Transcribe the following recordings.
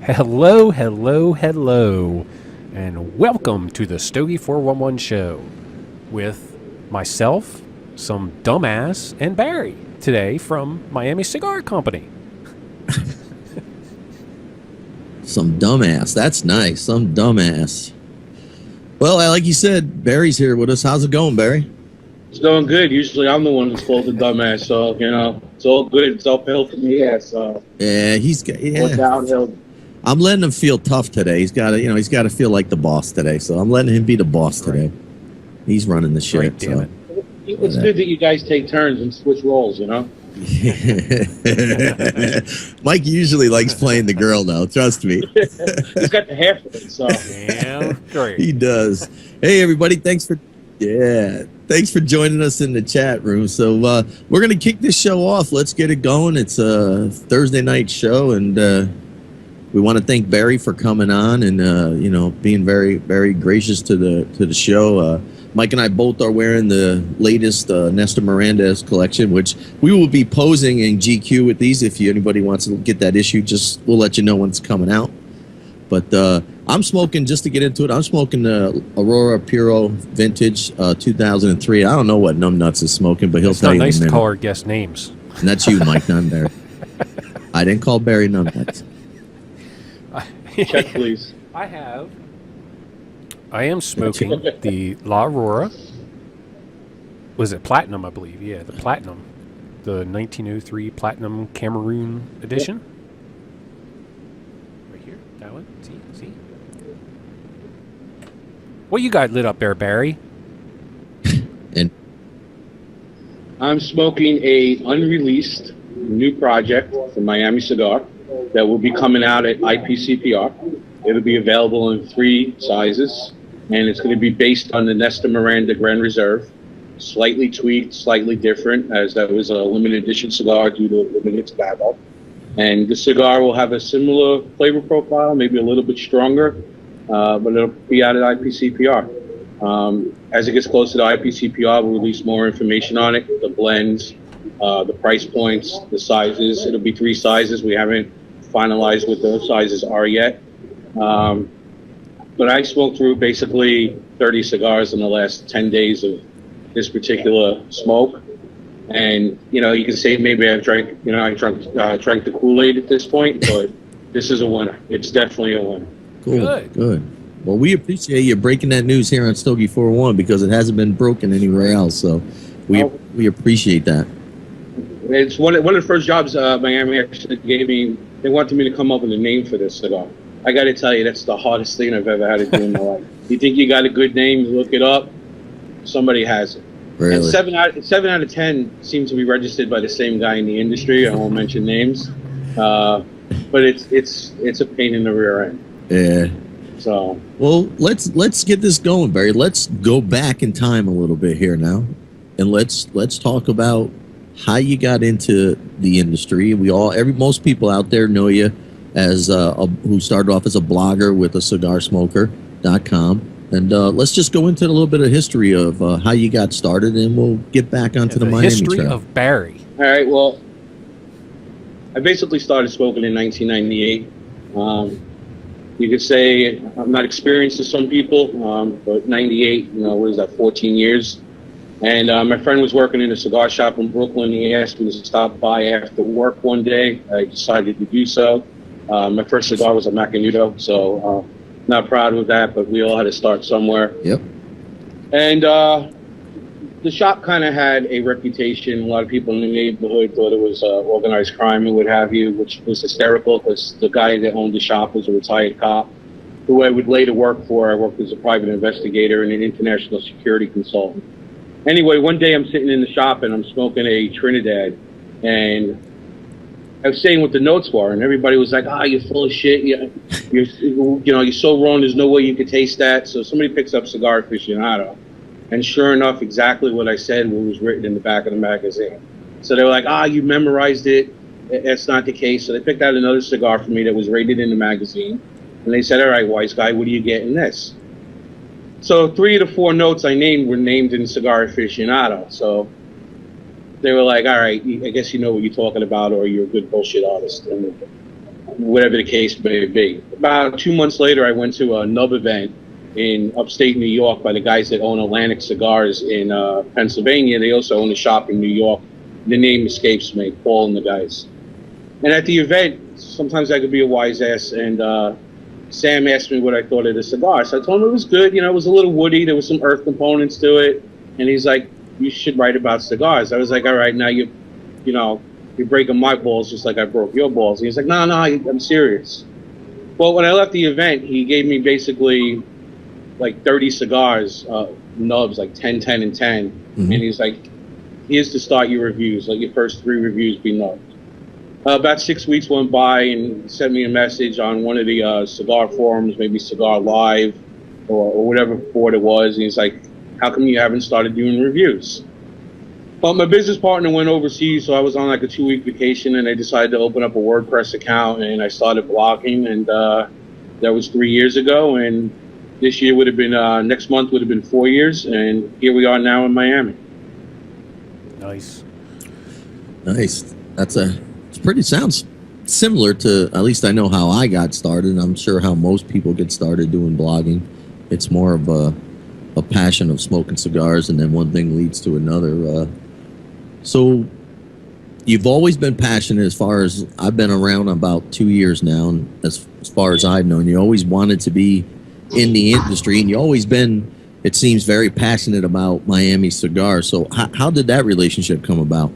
Hello, hello, hello, and welcome to the Stogie 411 show with myself, some dumbass, and Barry today from Miami Cigar Company. Some dumbass. That's nice. Some dumbass. Well, like you said, Barry's here with us. How's it going, Barry? It's going good. Usually I'm the one who's called the dumbass, so, it's all good. It's uphill from here, so. Yeah, he's got. Yeah. Downhill. I'm letting him feel tough today. He's got to feel like the boss today. So I'm letting him be the boss today. He's running the shit. Right, damn it. It's good that you guys take turns and switch roles, Mike usually likes playing the girl now. Trust me. He's got the hair for it, so. Yeah, great. He does. Hey, everybody. Thanks for joining us in the chat room. So we're going to kick this show off. Let's get it going. It's a Thursday night show, and we want to thank Barry for coming on and being very, very gracious to the show. Mike and I both are wearing the latest Nestor Miranda's collection, which we will be posing in GQ with these. If anybody wants to get that issue, we'll let you know when it's coming out. But I'm smoking, just to get into it, I'm smoking the Aurora Puro Vintage 2003. I don't know what Numbnuts is smoking, but he'll tell you in a minute. It's not nice to call our guest names. And that's you, Mike, not Barry. I didn't call Barry Numbnuts. Check, please. I am smoking the La Aurora. Was it Platinum, I believe? Yeah, the Platinum. The 1903 Platinum Cameroon edition. Right here. That one. See? What you got lit up there, Barry? And I'm smoking a unreleased new project from Miami Cigar that will be coming out at IPCPR. It'll be available in 3 sizes, and it's going to be based on the Nestor Miranda Grand Reserve, slightly tweaked, slightly different, as that was a limited edition cigar due to limited tobacco. And the cigar will have a similar flavor profile, maybe a little bit stronger, but it'll be out at IPCPR. As it gets closer to IPCPR, we'll release more information on it, the blends, the price points, the sizes. It'll be 3 sizes. We haven't finalized what those sizes are yet. But I smoked through basically 30 cigars in the last 10 days of this particular smoke. And, you can say maybe I've drank the Kool-Aid at this point, but this is a winner. It's definitely a winner. Cool. Good. Well, we appreciate you breaking that news here on Stogie 401 because it hasn't been broken anywhere else. So we appreciate that. It's one of the first jobs Miami actually gave me. They wanted me to come up with a name for this cigar. I got to tell you, that's the hardest thing I've ever had to do in my life. You think you got a good name, you look it up, somebody has it. Really? And 7 out of 10 seem to be registered by the same guy in the industry. I won't mention names, but it's a pain in the rear end. Yeah. So well, let's get this going, Barry. Let's go back in time a little bit here now, and let's talk about how you got into the industry. Most people out there know you as who started off as a blogger with a cigarsmoker.com. And let's just go into a little bit of history of how you got started, and we'll get back onto the Miami history trail. of Barry. All right, well, I basically started smoking in 1998. You could say I'm not experienced as some people, but 98, what is that, 14 years? And my friend was working in a cigar shop in Brooklyn. He asked me to stop by after work one day. I decided to do so. My first cigar was a Macanudo, so not proud of that, but we all had to start somewhere. Yep. And the shop kind of had a reputation. A lot of people in the neighborhood thought it was organized crime and what have you, which was hysterical because the guy that owned the shop was a retired cop who I would later work for. I worked as a private investigator and an international security consultant. Anyway, one day I'm sitting in the shop and I'm smoking a Trinidad, and I was saying what the notes were, and everybody was like, you're full of shit. You're so wrong. There's no way you could taste that. So somebody picks up Cigar Aficionado, and sure enough, exactly what I said was written in the back of the magazine. So they were like, you memorized it. That's not the case. So they picked out another cigar for me that was rated in the magazine, and they said, all right, wise guy, what do you get in this? So 3 of the 4 notes I named were named in Cigar Aficionado. So they were like, all right, I guess you know what you're talking about, or you're a good bullshit artist. And whatever the case may be. About 2 months later, I went to a nub event in upstate New York by the guys that own Atlantic Cigars in Pennsylvania. They also own a shop in New York. The name escapes me, Paul and the guys. And at the event, sometimes I could be a wise ass, and Sam asked me what I thought of the cigar. So I told him it was good. You know, it was a little woody. There was some earth components to it. And he's like, you should write about cigars. I was like, all right, now you're breaking my balls just like I broke your balls. And he's like, no, I'm serious. Well, when I left the event, he gave me basically like 30 cigars, nubs, like 10, 10, and 10. Mm-hmm. And he's like, here's to start your reviews. Like your first 3 reviews be nubs. About 6 weeks went by, and he sent me a message on one of the cigar forums, maybe Cigar Live or whatever board it was. And he's like, how come you haven't started doing reviews? Well, my business partner went overseas, so I was on like a 2-week vacation, and I decided to open up a WordPress account, and I started blogging, and that was 3 years ago, and this year would have been, next month would have been 4 years, and here we are now in Miami. Nice. Sounds similar to, at least I know how I got started. I'm sure how most people get started doing blogging. It's more of a passion of smoking cigars, and then one thing leads to another. So you've always been passionate. As far as I've been around about 2 years now, and as far as I've known, you always wanted to be in the industry, and you always been, it seems, very passionate about Miami cigars. So how did that relationship come about?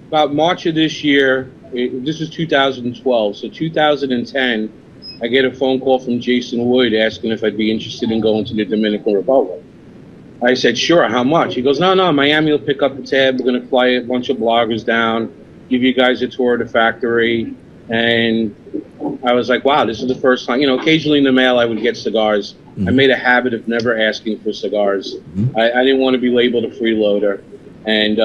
About March of this year, this is 2012, so 2010, I get a phone call from Jason Wood asking if I'd be interested in going to the Dominican Republic. I said, sure, how much? He goes, no, Miami will pick up the tab. We're going to fly a bunch of bloggers down, give you guys a tour of the factory. And I was like, wow, this is the first time. You know, occasionally in the mail I would get cigars. Mm-hmm. I made a habit of never asking for cigars. Mm-hmm. I didn't want to be labeled a freeloader. And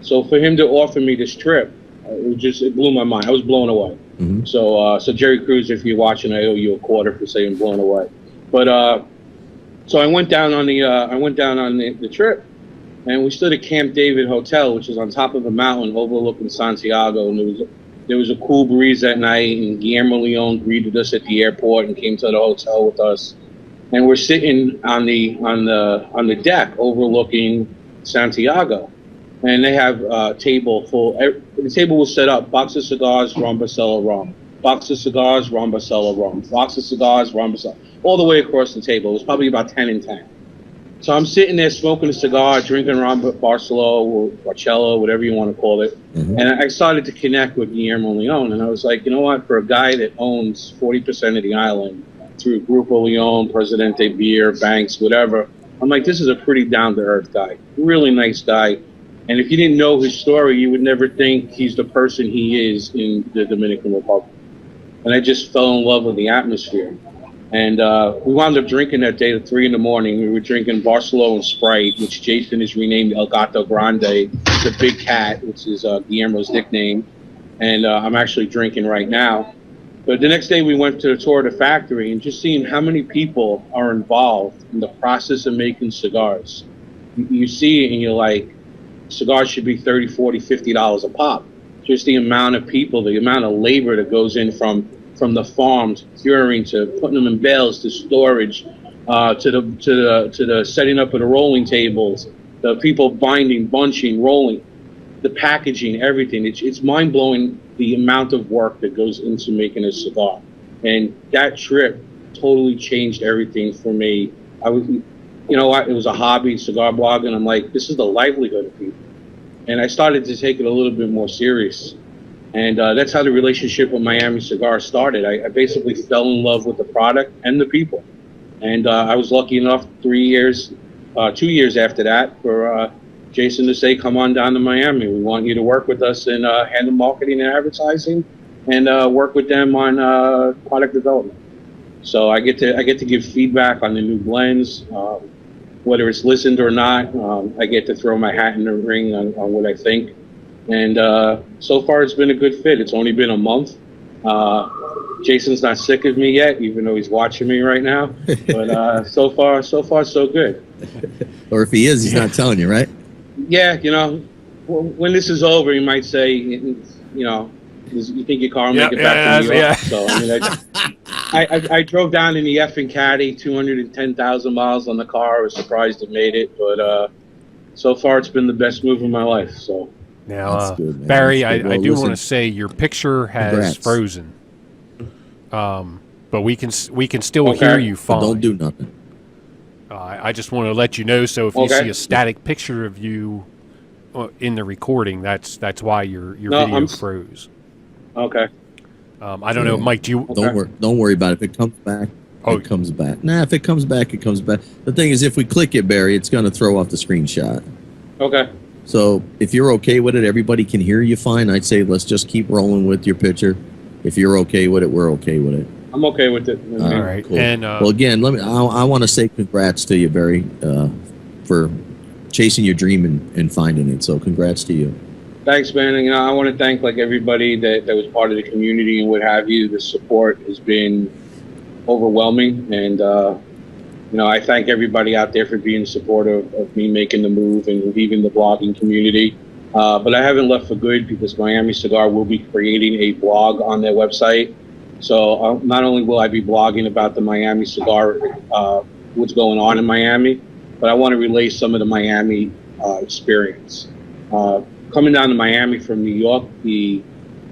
so for him to offer me this trip, it blew my mind. I was blown away. Mm-hmm. So Jerry Cruz, if you're watching, I owe you a quarter for saying blown away. But so I went down on the trip, and we stood at Camp David Hotel, which is on top of a mountain overlooking Santiago, and there was a cool breeze that night, and Guillermo Leon greeted us at the airport and came to the hotel with us, and we're sitting on the deck overlooking Santiago. And they have a table full. The table was set up: box of cigars, rum, Barcelo rum. Box of cigars, rum, Barcelo rum. Box of cigars, rum, Barcelo. All the way across the table. It was probably about 10 and 10. So I'm sitting there smoking a cigar, drinking rum, Barcelo or Barcelo, whatever you want to call it. Mm-hmm. And I started to connect with Guillermo Leon. And I was like, you know what? For a guy that owns 40% of the island through Grupo Leon, Presidente Beer, banks, whatever, I'm like, this is a pretty down-to-earth guy. Really nice guy. And if you didn't know his story, you would never think he's the person he is in the Dominican Republic. And I just fell in love with the atmosphere. And we wound up drinking that day at 3 in the morning. We were drinking Barcelo and Sprite, which Jason has renamed El Gato Grande, the big cat, which is Guillermo's nickname. And I'm actually drinking right now. But the next day we went to the tour of the factory, and just seeing how many people are involved in the process of making cigars. You see it and you're like, cigars should be $30, $40, $50 a pop. Just the amount of people, the amount of labor that goes in from the farms, curing, to putting them in bales, to storage, to the setting up of the rolling tables, the people binding, bunching, rolling, the packaging, everything. It's mind blowing the amount of work that goes into making a cigar. And that trip totally changed everything for me. It was a hobby, cigar blogging. I'm like, this is the livelihood of people. And I started to take it a little bit more serious. And that's how the relationship with Miami Cigar started. I basically fell in love with the product and the people. And I was lucky enough 2 years after that for Jason to say, come on down to Miami. We want you to work with us in handle marketing and advertising, and work with them on product development. So I get to give feedback on the new blends, whether it's listened or not. I get to throw my hat in the ring on what I think. And so far it's been a good fit. It's only been a month. Jason's not sick of me yet, even though he's watching me right now. But so far, so good. Or if he is, he's not telling you, right? Yeah, when this is over, he might say, you know, you think your car will make it back to New York. Yeah. So I mean, I drove down in the effing caddy, 210,000 miles on the car. I was surprised it made it, but so far it's been the best move of my life. So Now, good, man. Barry, That's good. I Well, do listen, want to say your picture has congrats. frozen, but we can still hear you But fine. don't do nothing. I just want to let you know. So if you see a static picture of you in the recording, that's why your video froze. Okay. I don't know, Mike. Do you? Don't worry about it. If it comes back, it comes back. Nah, if it comes back, it comes back. The thing is, if we click it, Barry, it's going to throw off the screenshot. Okay. So if you're okay with it, everybody can hear you fine. I'd say let's just keep rolling with your picture. If you're okay with it, we're okay with it. I'm okay with it. All right. Cool. And well, again, I want to say congrats to you, Barry, for chasing your dream and finding it. So congrats to you. Thanks, man. And, I want to thank everybody that was part of the community and what have you. The support has been overwhelming, and I thank everybody out there for being supportive of me making the move and leaving the blogging community. But I haven't left for good, because Miami Cigar will be creating a blog on their website. So not only will I be blogging about the Miami Cigar, what's going on in Miami, but I want to relay some of the Miami experience. Coming down to Miami from New York, the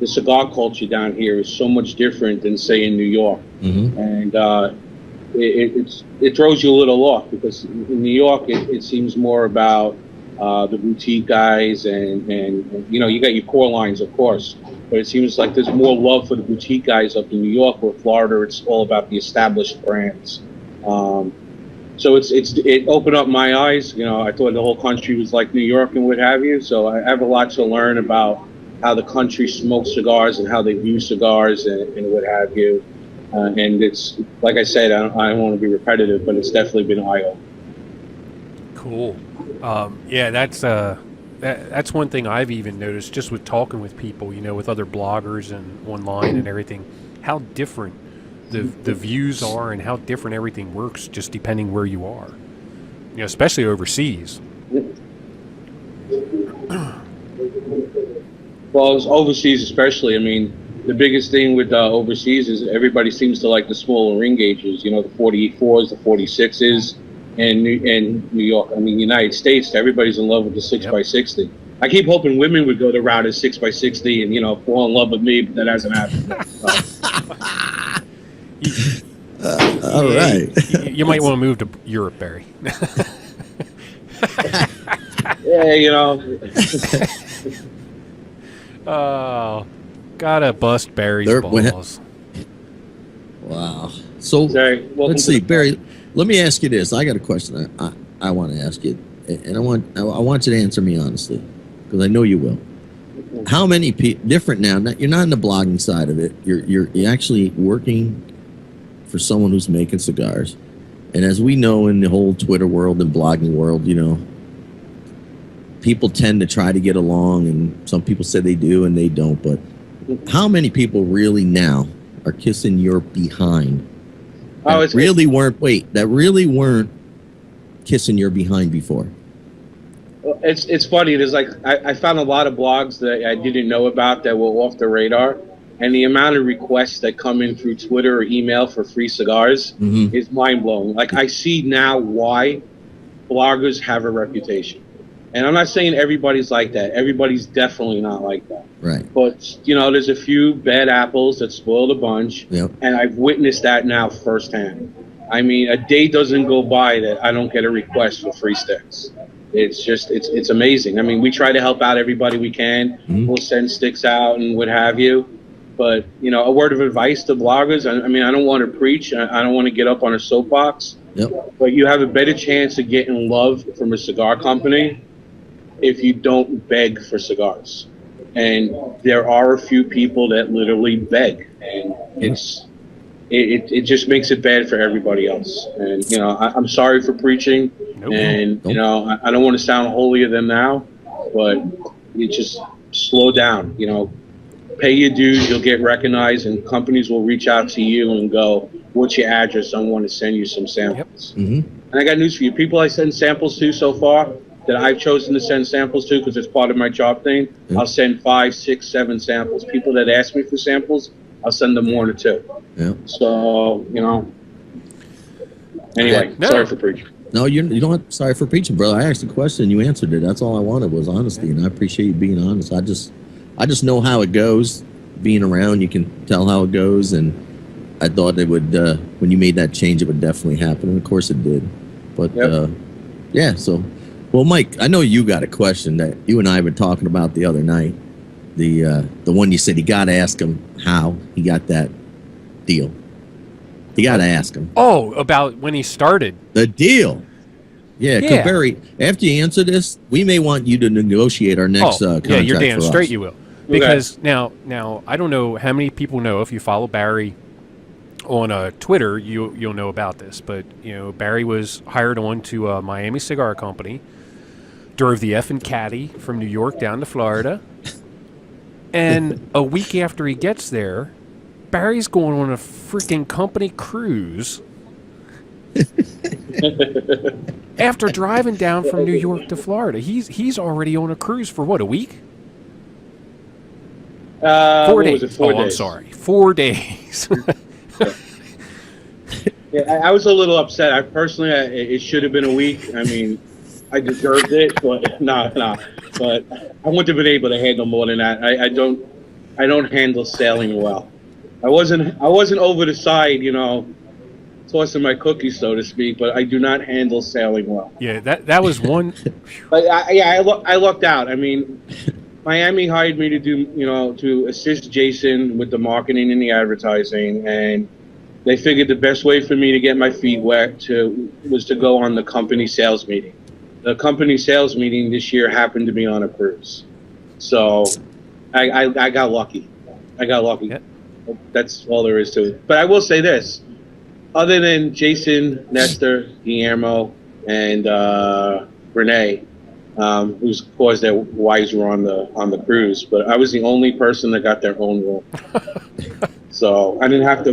cigar culture down here is so much different than, say, in New York. Mm-hmm. And it throws you a little off, because in New York it seems more about the boutique guys and you got your core lines, of course, but it seems like there's more love for the boutique guys up in New York, or Florida it's all about the established brands. So it opened up my eyes. I thought the whole country was like New York and what have you. So I have a lot to learn about how the country smokes cigars and how they view cigars and what have you. And it's, like I said, I don't want to be repetitive, but it's definitely been eye-opening. Cool. Yeah, that's one thing I've even noticed just with talking with people, with other bloggers and online and everything, how different the views are and how different everything works just depending where you are, especially overseas. Well, it's overseas especially. I mean, the biggest thing with overseas is everybody seems to like the smaller ring gauges, the 44s, the 46s, and New York. I mean, United States, everybody's in love with the 6x60. I keep hoping women would go the route of 6x60 and, fall in love with me, but that hasn't happened. All right. You might want to move to Europe, Barry. Yeah, Oh, gotta bust Barry's balls. Wow. So Sorry, let's see, Barry. Let me ask you this. I got a question. I want to ask you, and I want you to answer me honestly, because I know you will. How many people different now? You're not in the blogging side of it. You're actually working for someone who's making cigars, and as we know in the whole Twitter world and blogging world, people tend to try to get along, and some people say they do and they don't. But how many people really now are kissing your behind? That really weren't kissing your behind before. It's funny. There's I found a lot of blogs that I didn't know about that were off the radar, and the amount of requests that come in through Twitter or email for free cigars is mind blowing. I see now why bloggers have a reputation. And I'm not saying everybody's like that. Everybody's definitely not like that. Right. But, there's a few bad apples that spoil the bunch. Yep. And I've witnessed that now firsthand. I mean, a day doesn't go by that I don't get a request for free sticks. It's just, it's amazing. I mean, we try to help out everybody we can. Mm-hmm. We'll send sticks out and what have you. But, a word of advice to bloggers, I mean, I don't want to preach. I don't want to get up on a soapbox. Yep. But you have a better chance of getting love from a cigar company if you don't beg for cigars. And there are a few people that literally beg, and it just makes it bad for everybody else. And I'm sorry for preaching, I don't want to sound holier than thou, but you just slow down. Pay your dues, you'll get recognized, and companies will reach out to you and go, "What's your address? I want to send you some samples." Yep. Mm-hmm. And I got news for you. People I send samples to so far, that I've chosen to send samples to because it's part of my job thing, I'll send 5, 6, 7 samples. People that ask me for samples, I'll send them 1 or 2. Yeah. So, anyway, No. sorry for preaching. No, you don't have, sorry for preaching, brother. I asked a question, you answered it. That's all I wanted was honesty, and I appreciate you being honest. I just know how it goes. Being around, you can tell how it goes, and I thought it would, when you made that change, it would definitely happen, and of course it did. But, yeah, so, well, Mike, I know you got a question that you and I were talking about the other night. The one you said you got to ask him how he got that deal. You got to ask him. Oh, about when he started. The deal. Yeah, Yeah. Barry, after you answer this, we may want you to negotiate our next contract. Yeah, you're damn for straight us. you will. Because now, I don't know how many people know. If you follow Barry on Twitter, you'll know about this. But Barry was hired on to Miami Cigar Company, drove the effing caddy from New York down to Florida, and a week after he gets there, Barry's going on a freaking company cruise. After driving down from New York to Florida, he's already on a cruise for what, a week? 4 days. Was it 4 days? I'm sorry, 4 days. Yeah, I was a little upset. It should have been a week. I mean, I deserved it, but no. But I wouldn't have been able to handle more than that. I don't handle sailing well. I wasn't over the side, tossing my cookies, so to speak. But I do not handle sailing well. Yeah, that was one. But I lucked out. I mean, Miami hired me to do, to assist Jason with the marketing and the advertising, and they figured the best way for me to get my feet wet was to go on the company sales meeting. The company sales meeting this year happened to be on a cruise, so I got lucky. Yep. That's all there is to it. But I will say this: other than Jason, Nestor, Guillermo, and Renee, whose cause their wives were on the cruise, but I was the only person that got their own room. So I didn't have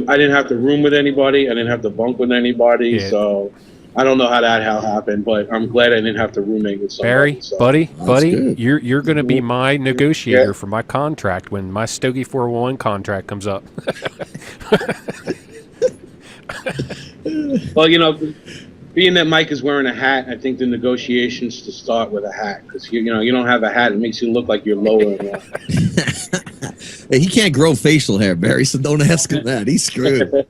to room with anybody. I didn't have to bunk with anybody. Yeah. So I don't know how that happened, but I'm glad I didn't have to roommate with somebody. Barry, so. buddy, you're going to be my negotiator for my contract when my Stogie 401 contract comes up. Well, being that Mike is wearing a hat, I think the negotiations to start with a hat, because you don't have a hat, it makes you look like you're lower. Hey, he can't grow facial hair, Barry, so don't ask him that. He's screwed.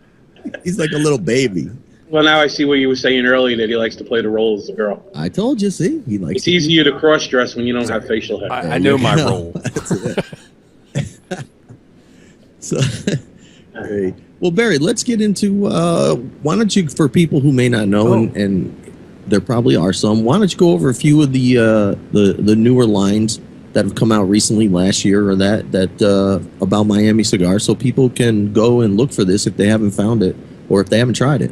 He's like a little baby. Well, now I see what you were saying earlier, that he likes to play the role as a girl. I told you, see, he likes. It's easier to cross-dress when you don't have facial hair. I know my role. So, hey. Well, Barry, let's get into. Why don't you, for people who may not know, and there probably are some, why don't you go over a few of the newer lines that have come out recently, last year or that about Miami Cigar, so people can go and look for this if they haven't found it or if they haven't tried it.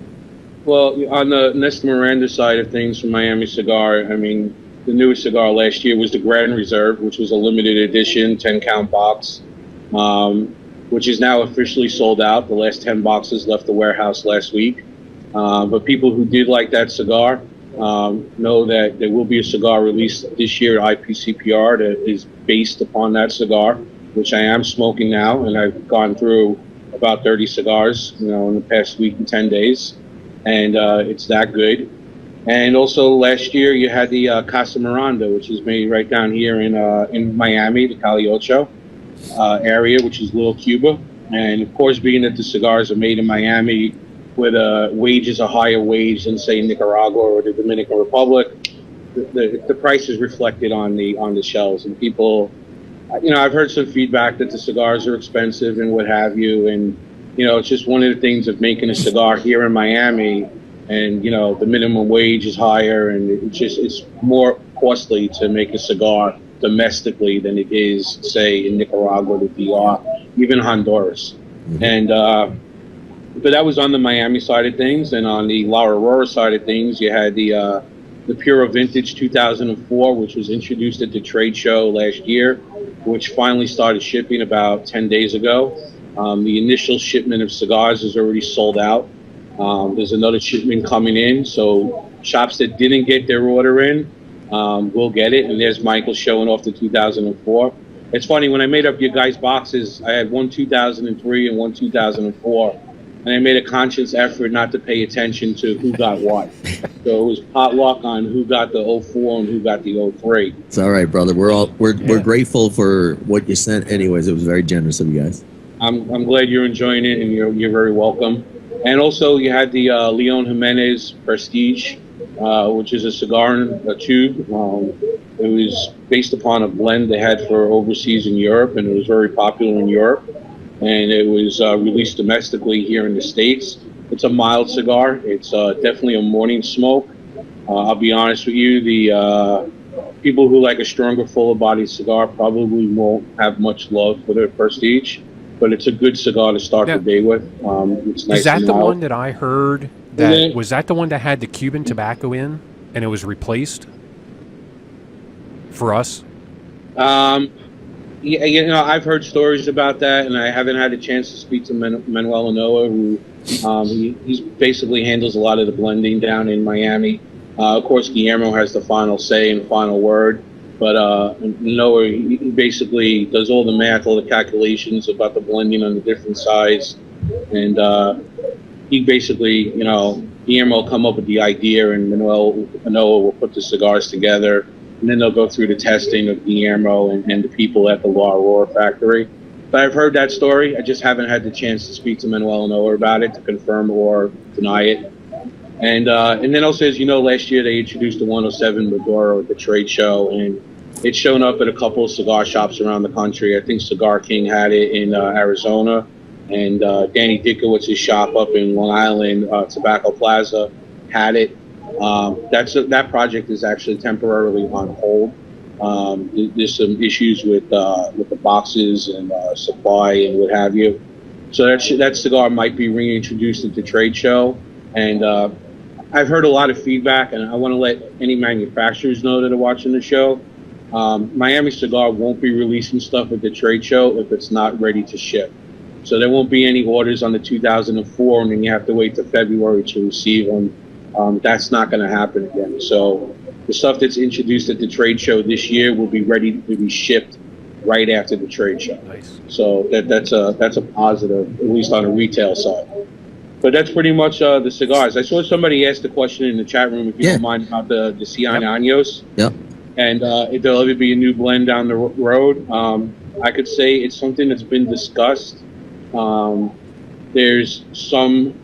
Well, on the Nestor Miranda side of things from Miami Cigar, I mean, the newest cigar last year was the Grand Reserve, which was a limited edition 10-count box, which is now officially sold out. The last 10 boxes left the warehouse last week. But people who did like that cigar know that there will be a cigar released this year at IPCPR that is based upon that cigar, which I am smoking now, and I've gone through about 30 cigars, in the past week and 10 days, and it's that good. And also last year you had the Casa Miranda, which is made right down here in Miami, the Calle Ocho area, which is Little Cuba. And of course, being that the cigars are made in Miami, where the wages are higher wage than say Nicaragua or the Dominican Republic, the price is reflected on the shelves. And people, I've heard some feedback that the cigars are expensive and what have you. And it's just one of the things of making a cigar here in Miami. And the minimum wage is higher, and it's more costly to make a cigar domestically than it is, say, in Nicaragua, the DR, even Honduras. Mm-hmm. And but that was on the Miami side of things, and on the La Aurora side of things, you had the Puro Vintage 2004, which was introduced at the trade show last year, which finally started shipping about 10 days ago. The initial shipment of cigars is already sold out. There's another shipment coming in, so shops that didn't get their order in, we'll get it. And there's Michael showing off the 2004. It's funny, when I made up your guys' boxes, I had one 2003 and one 2004. And I made a conscious effort not to pay attention to who got what. So it was potluck on who got the 04 and who got the 03. It's all right, brother. We're grateful for what you sent. Anyways, it was very generous of you guys. I'm glad you're enjoying it, and you're very welcome. And also, you had the Leon Jimenez Prestige, which is a cigar in a tube. It was based upon a blend they had for overseas in Europe, and it was very popular in Europe. And it was released domestically here in the States. It's a mild cigar. It's definitely a morning smoke. I'll be honest with you, the people who like a stronger, fuller-bodied cigar probably won't have much love for the Prestige, but it's a good cigar to start the day with. It's nice. Is that and the mild. one that I heard? Was that the one that had the Cuban tobacco in, and it was replaced for us? Yeah, I've heard stories about that, and I haven't had a chance to speak to Manuel Anoa, who he's basically handles a lot of the blending down in Miami. Of course, Guillermo has the final say and final word, but Noah, he basically does all the math, all the calculations about the blending on the different size, and he basically, Guillermo will come up with the idea, and Manuel Anoa will put the cigars together. And then they'll go through the testing of Guillermo and the people at the La Aurora factory. But I've heard that story. I just haven't had the chance to speak to Manuel Anoa about it to confirm or deny it. And then also, as you know, last year they introduced the 107 Maduro at the trade show, and it's shown up at a couple of cigar shops around the country. I think Cigar King had it in Arizona, and Danny Dickowitz's shop up in Long Island, Tobacco Plaza, had it. That project is actually temporarily on hold. There's some issues with the boxes and supply and what have you. So that cigar might be reintroduced at the trade show. And I've heard a lot of feedback, and I want to let any manufacturers know that are watching the show. Miami Cigar won't be releasing stuff at the trade show if it's not ready to ship. So there won't be any orders on the 2004, and then you have to wait till February to receive them. That's not going to happen again. So the stuff that's introduced at the trade show this year will be ready to be shipped right after the trade show. Nice. So that's a positive, at least on the retail side. But that's pretty much the cigars. I saw somebody ask the question in the chat room, if you don't mind, about the Cien Años. Yep. And if there'll ever be a new blend down the road. I could say it's something that's been discussed. There's some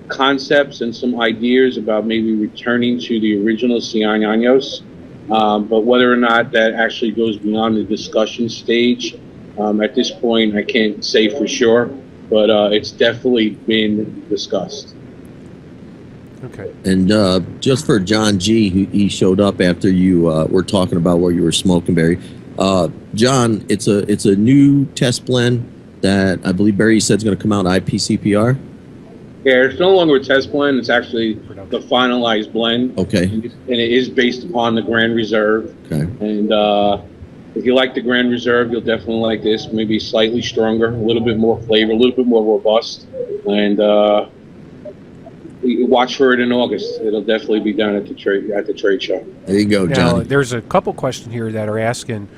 concepts and some ideas about maybe returning to the original Cien Años, but whether or not that actually goes beyond the discussion stage, at this point I can't say for sure, but it's definitely been discussed. Okay. And just for John G, who he showed up after you were talking about where you were smoking, Barry. John, it's a new test blend that I believe Barry said is going to come out IPCPR. Yeah, it's no longer a test blend. It's actually the finalized blend. Okay. And it is based upon the Grand Reserve. Okay. And if you like the Grand Reserve, you'll definitely like this. Maybe slightly stronger, a little bit more flavor, a little bit more robust. And watch for it in August. It'll definitely be done at the trade show. There you go, John. Now, there's a couple questions here that are asking,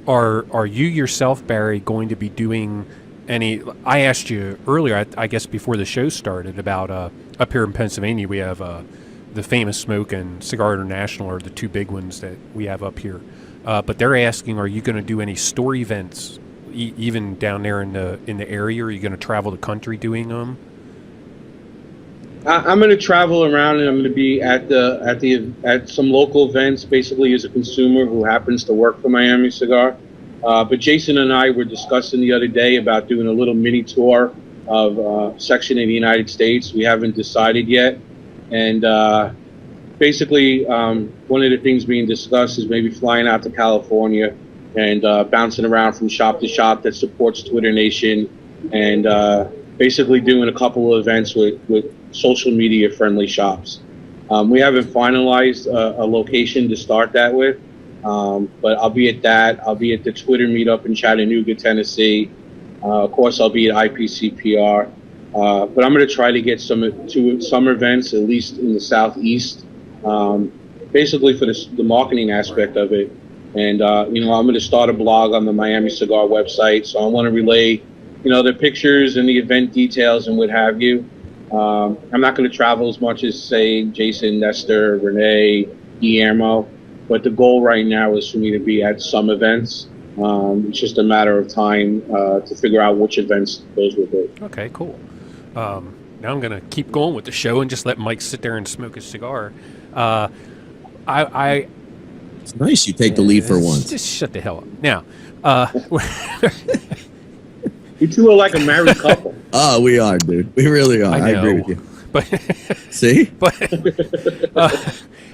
are you yourself, Barry, going to be doing any? I asked you earlier, I guess before the show started, about up here in Pennsylvania we have the Famous Smoke and Cigar International are the two big ones that we have up here. But they're asking, are you going to do any store events, even down there in the area? Are you going to travel the country doing them? I'm going to travel around, and I'm going to be at some local events, basically as a consumer who happens to work for Miami Cigar. But Jason and I were discussing the other day about doing a little mini tour of a section of the United States. We haven't decided yet. And basically, one of the things being discussed is maybe flying out to California and bouncing around from shop to shop that supports Twitter Nation, and basically doing a couple of events with social media friendly shops. We haven't finalized a location to start that with. But I'll be at that. I'll be at the Twitter meetup in Chattanooga, Tennessee. Of course, I'll be at IPCPR. But I'm going to try to get some events, at least in the Southeast. basically for the marketing aspect of it. And you know, I'm going to start a blog on the Miami Cigar website, so I want to relay, you know, the pictures and the event details and what have you. I'm not going to travel as much as, say, Jason, Nestor, Renee, Guillermo, but the goal right now is for me to be at some events. It's just a matter of time to figure out which events those will be. Okay, cool. Now I'm going to keep going with the show and just let Mike sit there and smoke his cigar. It's nice you take the lead for once. Just shut the hell up. Now, You two are like a married couple. Oh, we are, dude. We really are. I agree with you. But See? But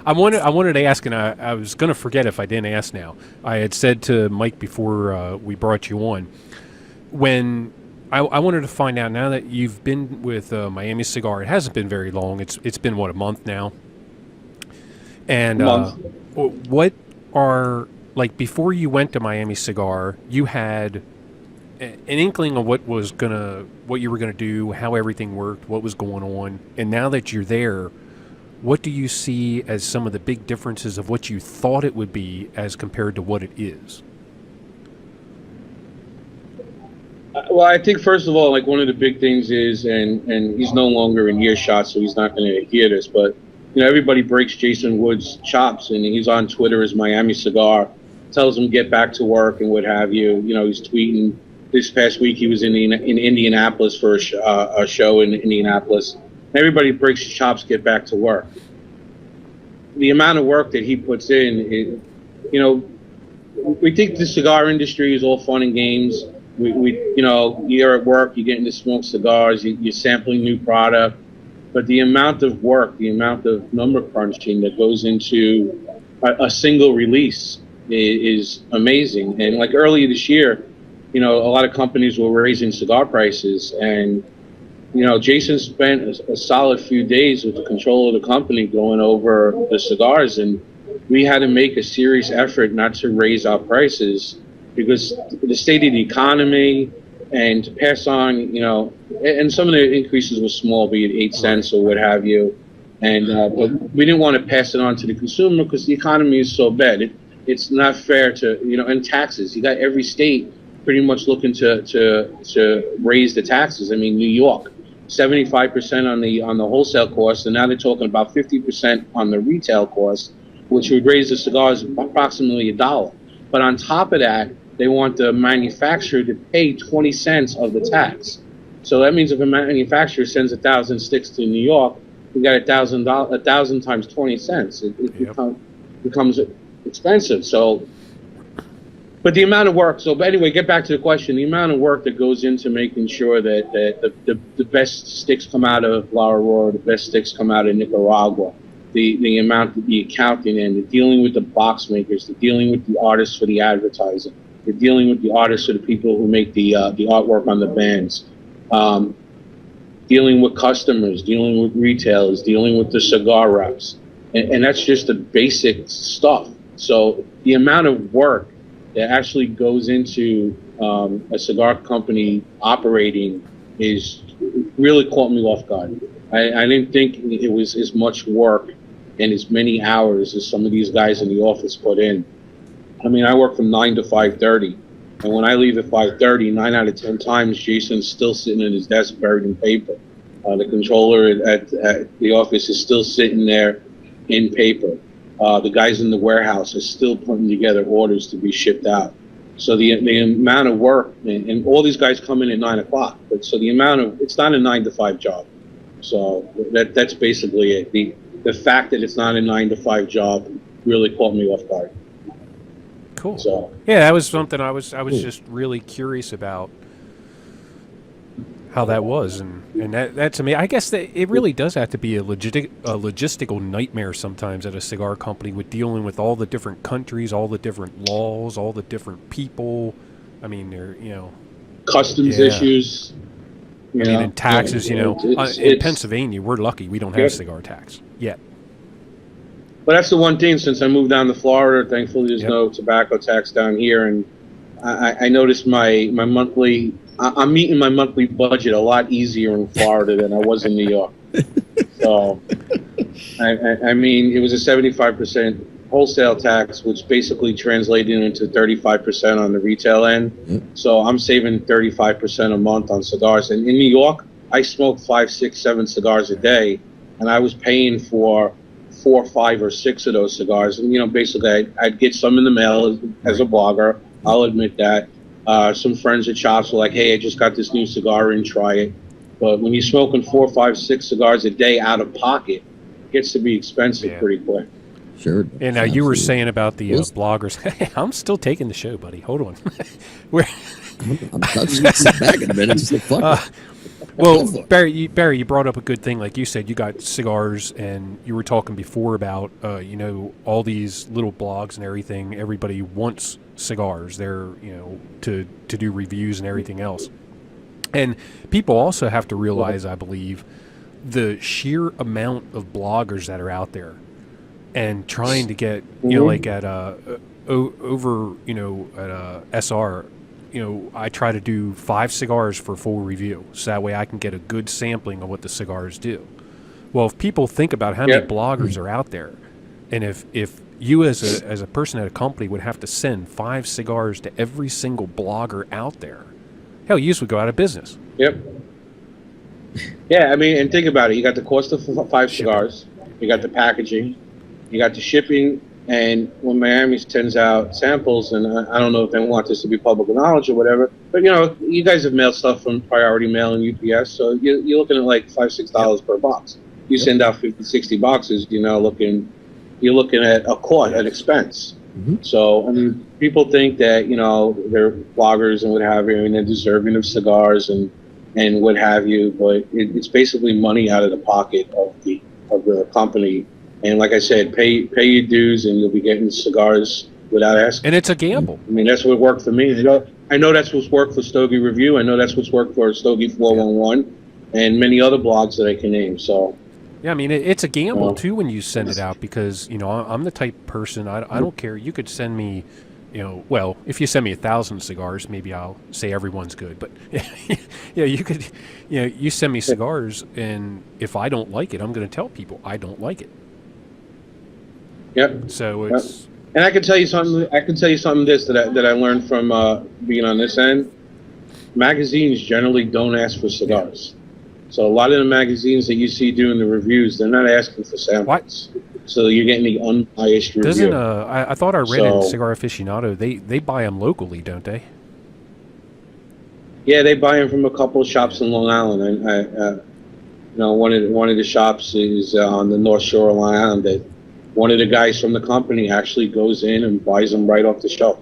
I wanted to ask, and I was going to forget if I didn't ask now. I had said to Mike before we brought you on, when I wanted to find out, now that you've been with Miami Cigar, it hasn't been very long. It's been, what, a month now? And what are, like, before you went to Miami Cigar, you had an inkling of what you were gonna do, how everything worked, what was going on, and now that you're there, what do you see as some of the big differences of what you thought it would be as compared to what it is? Well, I think first of all, like, one of the big things is, and he's no longer in earshot, so he's not going to hear this, but you know, everybody breaks Jason Wood's chops, and he's on Twitter as Miami Cigar, tells him get back to work and what have you. You know, he's tweeting. This past week, he was in Indianapolis for a show in Indianapolis. Everybody breaks chops, get back to work. The amount of work that he puts in, you know, we think the cigar industry is all fun and games. You know, you're at work, you're getting to smoke cigars, you're sampling new product, but the amount of work, the amount of number crunching that goes into a single release is amazing. And like earlier this year, you know, a lot of companies were raising cigar prices, and you know, Jason spent a solid few days with the control of the company going over the cigars, and we had to make a serious effort not to raise our prices because the state of the economy, and to pass on, you know, and some of the increases were small, be it 8 cents or what have you, and but we didn't want to pass it on to the consumer because the economy is so bad. It's not fair to, you know, and taxes. You got every state pretty much looking to raise the taxes. I mean, New York, 75% on the wholesale cost, and now they're talking about 50% on the retail cost, which would raise the cigars approximately $1. But on top of that, they want the manufacturer to pay 20 cents of the tax. So that means if a manufacturer sends 1,000 sticks to New York, we got 1,000 times 20 cents. It becomes expensive. So. But the amount of work, so but anyway, get back to the question, the amount of work that goes into making sure that the best sticks come out of La Aurora, the best sticks come out of Nicaragua, the amount of the accounting and the dealing with the box makers, the dealing with the artists for the advertising, the dealing with the artists or the people who make the artwork on the bands, dealing with customers, dealing with retailers, dealing with the cigar reps. And that's just the basic stuff. So the amount of work that actually goes into a cigar company operating is really caught me off guard. I didn't think it was as much work and as many hours as some of these guys in the office put in. I mean, I work from 9 to 5:30, and when I leave at 5:30, 9 out of 10 times, Jason's still sitting at his desk buried in paper. The controller at the office is still sitting there in paper. The guys in the warehouse are still putting together orders to be shipped out. So the amount of work, and all these guys come in at 9 o'clock. But so the amount of, it's not a 9 to 5 job. So that's basically it. The fact that it's not a 9 to 5 job really caught me off guard. Cool. So yeah, that was something I was just really curious about how that was, and that to me, I guess that it really does have to be a logistical nightmare sometimes at a cigar company with dealing with all the different countries, all the different laws, all the different people. I mean, they're, you know, customs issues. I mean, and taxes. You know, in Pennsylvania, we're lucky we don't have cigar tax yet. But that's the one thing. Since I moved down to Florida, thankfully there's no tobacco tax down here, and I noticed my monthly. I'm meeting my monthly budget a lot easier in Florida than I was in New York. So, I mean, it was a 75% wholesale tax, which basically translated into 35% on the retail end. Yep. So I'm saving 35% a month on cigars. And in New York, I smoke 5, 6, 7 cigars a day, and I was paying for 4, 5, or 6 of those cigars. And, you know, basically I'd get some in the mail as a blogger. I'll admit that. Some friends at shops were like, hey, I just got this new cigar in, try it. But when you're smoking 4, 5, 6 cigars a day out of pocket, it gets to be expensive pretty quick. Sure. And now you were saying about the bloggers. Hey, I'm still taking the show, buddy. Hold on. I'm just going to sit back in a minute. Just like, fuck it. Well, Barry, you brought up a good thing. Like you said, you got cigars, and you were talking before about, you know, all these little blogs and everything. Everybody wants cigars. They're, you know, to do reviews and everything else. And people also have to realize, I believe, the sheer amount of bloggers that are out there, and trying to get, you know, like at over, you know, at SR. You know, I try to do 5 cigars for full review, so that way I can get a good sampling of what the cigars do. Well, if people think about how many bloggers are out there, and if you as a person at a company would have to send 5 cigars to every single blogger out there, hell, you would go out of business. Yep. Yeah, I mean, and think about it. You got the cost of 5 cigars. You got the packaging. You got the shipping. And when Miami sends out samples, and I don't know if they want this to be public knowledge or whatever, but, you know, you guys have mailed stuff from Priority Mail and UPS, so you're looking at like $5, $6 per box. You send out 50, 60 boxes, you're looking at a cost, an expense. Mm-hmm. So, I mean, people think that, you know, they're bloggers and what have you, and they're deserving of cigars and what have you, but it's basically money out of the pocket of the company. And like I said, pay your dues, and you'll be getting cigars without asking. And it's a gamble. I mean, that's what worked for me. I know that's what's worked for Stogie Review. I know that's what's worked for Stogie 411 and many other blogs that I can name. So, yeah, I mean, it's a gamble too when you send it out, because, you know, I'm the type of person, I don't care. You could send me, you know, well, if you send me 1,000 cigars, maybe I'll say everyone's good. But yeah, you could, you know, you send me cigars, and if I don't like it, I'm going to tell people I don't like it. Yep. So it's, and I can tell you something. that I learned from being on this end. Magazines generally don't ask for cigars. So a lot of the magazines that you see doing the reviews, they're not asking for samples. What? So you're getting the unbiased review. Doesn't I thought I read in Cigar Aficionado they buy them locally, don't they? Yeah, they buy them from a couple of shops in Long Island. You know, one of the shops is on the North Shore of Long Island. That one of the guys from the company actually goes in and buys them right off the shelf.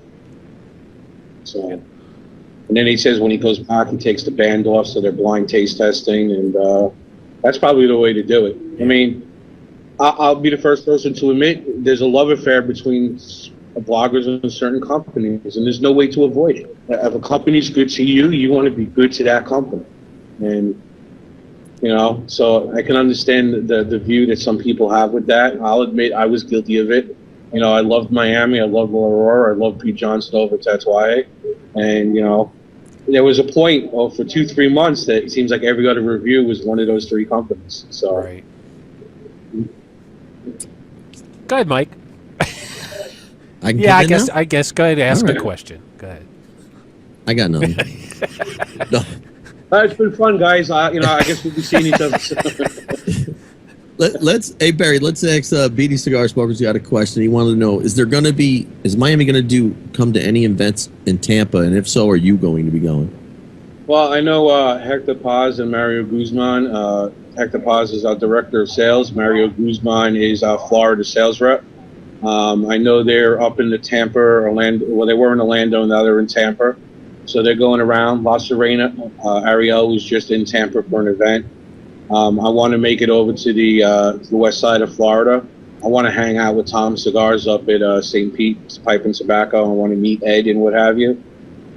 So, and then he says when he goes back, he takes the band off, so they're blind taste testing, and that's probably the way to do it. I mean, I'll be the first person to admit there's a love affair between bloggers and certain companies, and there's no way to avoid it. If a company's good to you, you want to be good to that company, and you know, so I can understand the view that some people have with that. I'll admit I was guilty of it. You know, I loved Miami, I loved Aurora, I loved Pete Johnston over Tatuaje, and you know, there was a point for 2-3 months that it seems like every other review was one of those 3 companies. So, right. Go ahead, Mike. I guess. Go ahead, ask a question. Go ahead. I got nothing. No. It's been fun, guys. You know, I guess we'll be seeing each other. Hey Barry, let's ask Beatty Cigar Smokers. Got a question. He wanted to know: is Miami going to come to any events in Tampa, and if so, are you going to be going? Well, I know Hector Paz and Mario Guzman. Hector Paz is our director of sales. Mario Guzman is our Florida sales rep. I know they're up in the Tampa, Orlando. Well, they were in Orlando, now they're in Tampa. So they're going around. La Serena, Ariel was just in Tampa for an event. I want to make it over to the west side of Florida. I want to hang out with Tom Cigars up at St. Pete's Pipe and Tobacco. I want to meet Ed and what have you.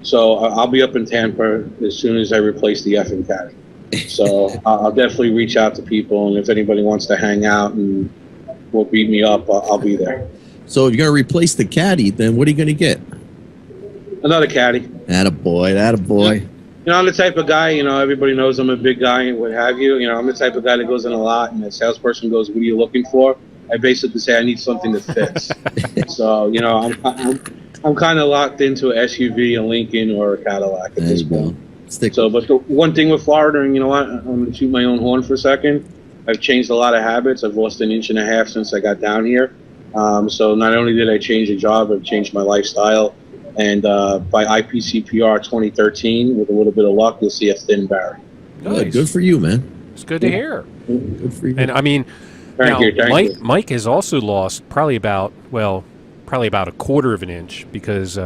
So I'll be up in Tampa as soon as I replace the effing caddy. So I'll definitely reach out to people, and if anybody wants to hang out and will beat me up, I'll be there. So if you're going to replace the caddy, then what are you going to get? Another caddy. Attaboy. I'm the type of guy, everybody knows I'm a big guy and what have you. I'm the type of guy that goes in a lot, and the salesperson goes, "What are you looking for?" I basically say, "I need something that fits." So, I'm kind of locked into a SUV, a Lincoln, or a Cadillac at this point. So, but the one thing with Florida, and you know what, I'm going to toot my own horn for a second. I've changed a lot of habits. I've lost 1.5 inches since I got down here. So not only did I change a job, I've changed my lifestyle. And by IPCPR 2013, with a little bit of luck, you'll see a thin Barry. Nice. Good for you, man. It's good to hear. Good for you. And I mean, Thank you. Mike has also lost probably about a 1/4 inch because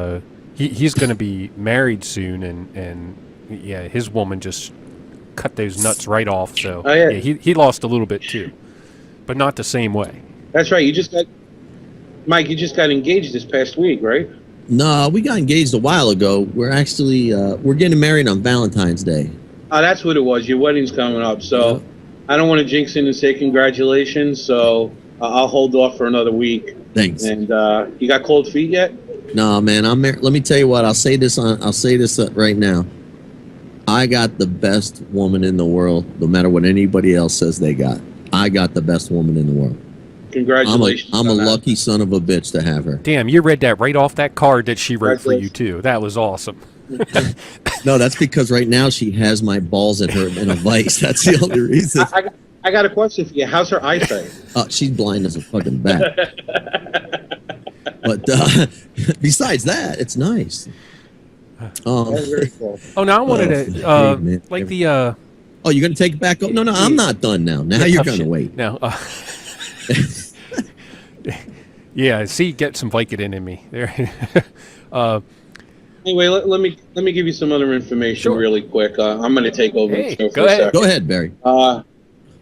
he's going to be married soon, and yeah, his woman just cut those nuts right off. So he lost a little bit too, but not the same way. That's right. Mike, you just got engaged this past week, right? No, we got engaged a while ago. We're actually we're getting married on Valentine's Day. Oh, that's what it was. Your wedding's coming up, so I don't want to jinx it and say congratulations. So I'll hold off for another week. Thanks. And you got cold feet yet? No, man. I'm married. Let me tell you what. I'll say this right now. I got the best woman in the world. No matter what anybody else says they got, I got the best woman in the world. Congratulations. I'm a lucky son of a bitch to have her. Damn, you read that right off that card that she wrote for you too. That was awesome. No, that's because right now she has my balls in a vice. That's the only reason. I got a question for you. How's her eyesight? She's blind as a fucking bat. But besides that, it's nice. That's very cool. Oh, now I wanted to Oh, you're gonna take it back? No, I'm not done now. Now you're gonna wait. No. Yeah, see, get some Vicodin in me there. Anyway, let me give you some other information really quick. I'm going to take over the show for go a ahead. second. Go ahead, Barry.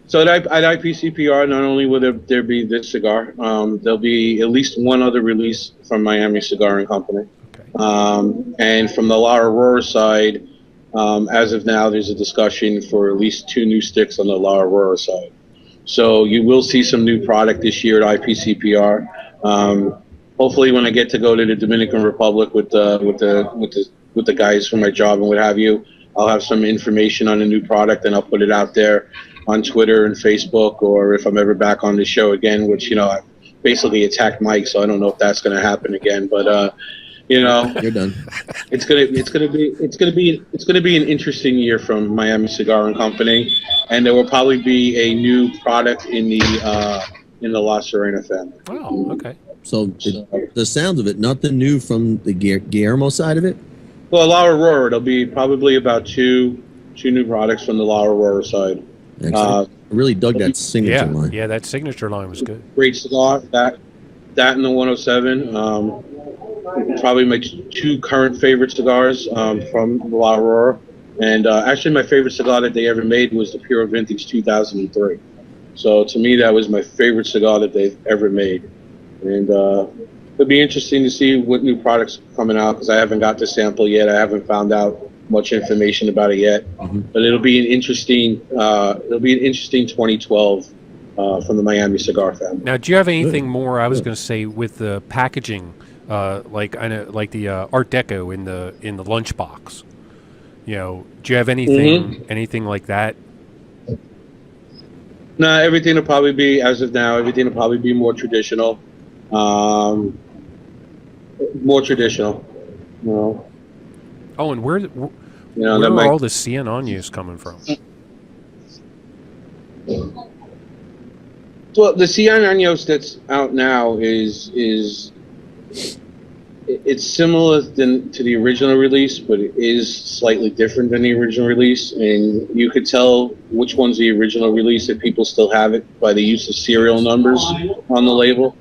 So at IPCPR, not only will there be this cigar, there'll be at least one other release from Miami Cigar and Company. Okay. And from the La Aurora side, as of now, there's a discussion for at least 2 new sticks on the La Aurora side. So you will see some new product this year at IPCPR. Hopefully, when I get to go to the Dominican Republic with the guys from my job and what have you, I'll have some information on the new product and I'll put it out there on Twitter and Facebook. Or if I'm ever back on the show again, which I basically attacked Mike, so I don't know if that's going to happen again. But you're done. It's gonna be an interesting year from Miami Cigar and Company, and there will probably be a new product in the La Serena family. Oh, okay. So the sounds of it, nothing new from the Guillermo side of it? Well, La Aurora, there'll be probably about two new products from the La Aurora side. I really dug that signature line. Yeah, that signature line was good. Great cigar. That and the 107. Probably my 2 current favorite cigars from the La Aurora. And actually, my favorite cigar that they ever made was the Pure Vintage 2003. So to me, that was my favorite cigar that they've ever made. And it'll be interesting to see what new products are coming out because I haven't got the sample yet. I haven't found out much information about it yet. Mm-hmm. But it'll be an interesting 2012 from the Miami Cigar family. Now, do you have anything more? I was going to say with the packaging, like the Art Deco in the lunchbox. Do you have anything like that? No, everything will probably be, as of now, more traditional. More traditional. Oh, and where are all the Cien Años coming from? Well, the Cien Años that's out now is it's similar to the original release, but it is slightly different than the original release. And you could tell which one's the original release if people still have it by the use of serial numbers on the label.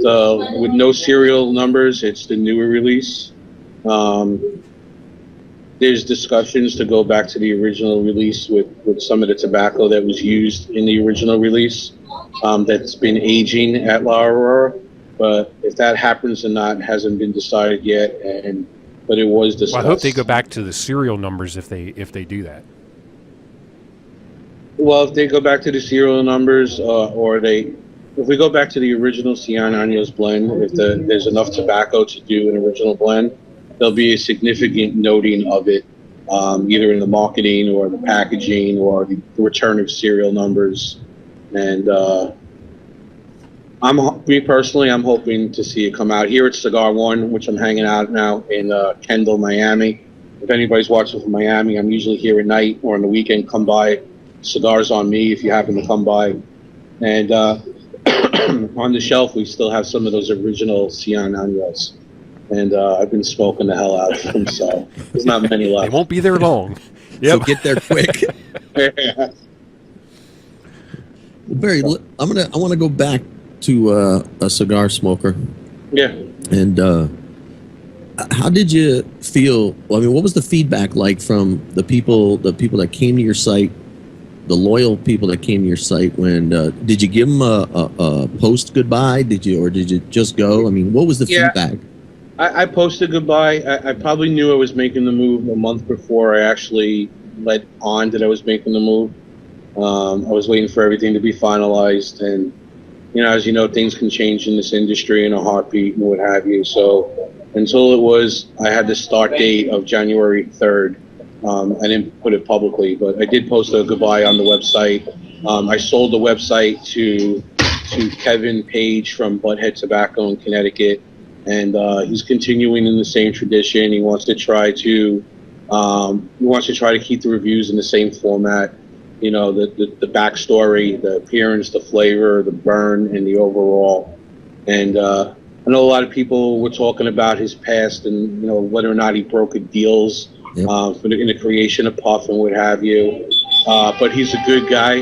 So with no serial numbers, it's the newer release. There's discussions to go back to the original release with some of the tobacco that was used in the original release that's been aging at La Aurora. But if that happens or not hasn't been decided yet, but it was discussed. Well, I hope they go back to the serial numbers if they do that. Well, if they go back to the serial numbers, if we go back to the original Cien Años blend, if there's enough tobacco to do an original blend, there'll be a significant noting of it either in the marketing or the packaging or the return of serial numbers. And me personally, I'm hoping to see it come out here at Cigar One, which I'm hanging out now in Kendall, Miami. If anybody's watching from Miami, I'm usually here at night or on the weekend. Come by. Cigars on me if you happen to come by. And on the shelf, we still have some of those original Cien Años. And I've been smoking the hell out of them, so there's not many left. They won't be there long. So get there quick. Yeah. Well, Barry, I want to go back to a cigar smoker. Yeah. And how did you feel? Well, I mean, what was the feedback like from the people that came to your site, the loyal people that came to your site? When did you give them a post goodbye? Did you just go? I mean, what was the feedback? I posted goodbye. I probably knew I was making the move a month before I actually let on that I was making the move. I was waiting for everything to be finalized, and as you know, things can change in this industry in a heartbeat and what have you. So until I had the start date of January 3rd. I didn't put it publicly, but I did post a goodbye on the website. I sold the website to Kevin Page from Butthead Tobacco in Connecticut, and he's continuing in the same tradition. He wants to try to keep the reviews in the same format. The backstory, the appearance, the flavor, the burn, and the overall. And I know a lot of people were talking about his past and whether or not he brokered deals. Yep. In the creation of Puff and what have you. But he's a good guy.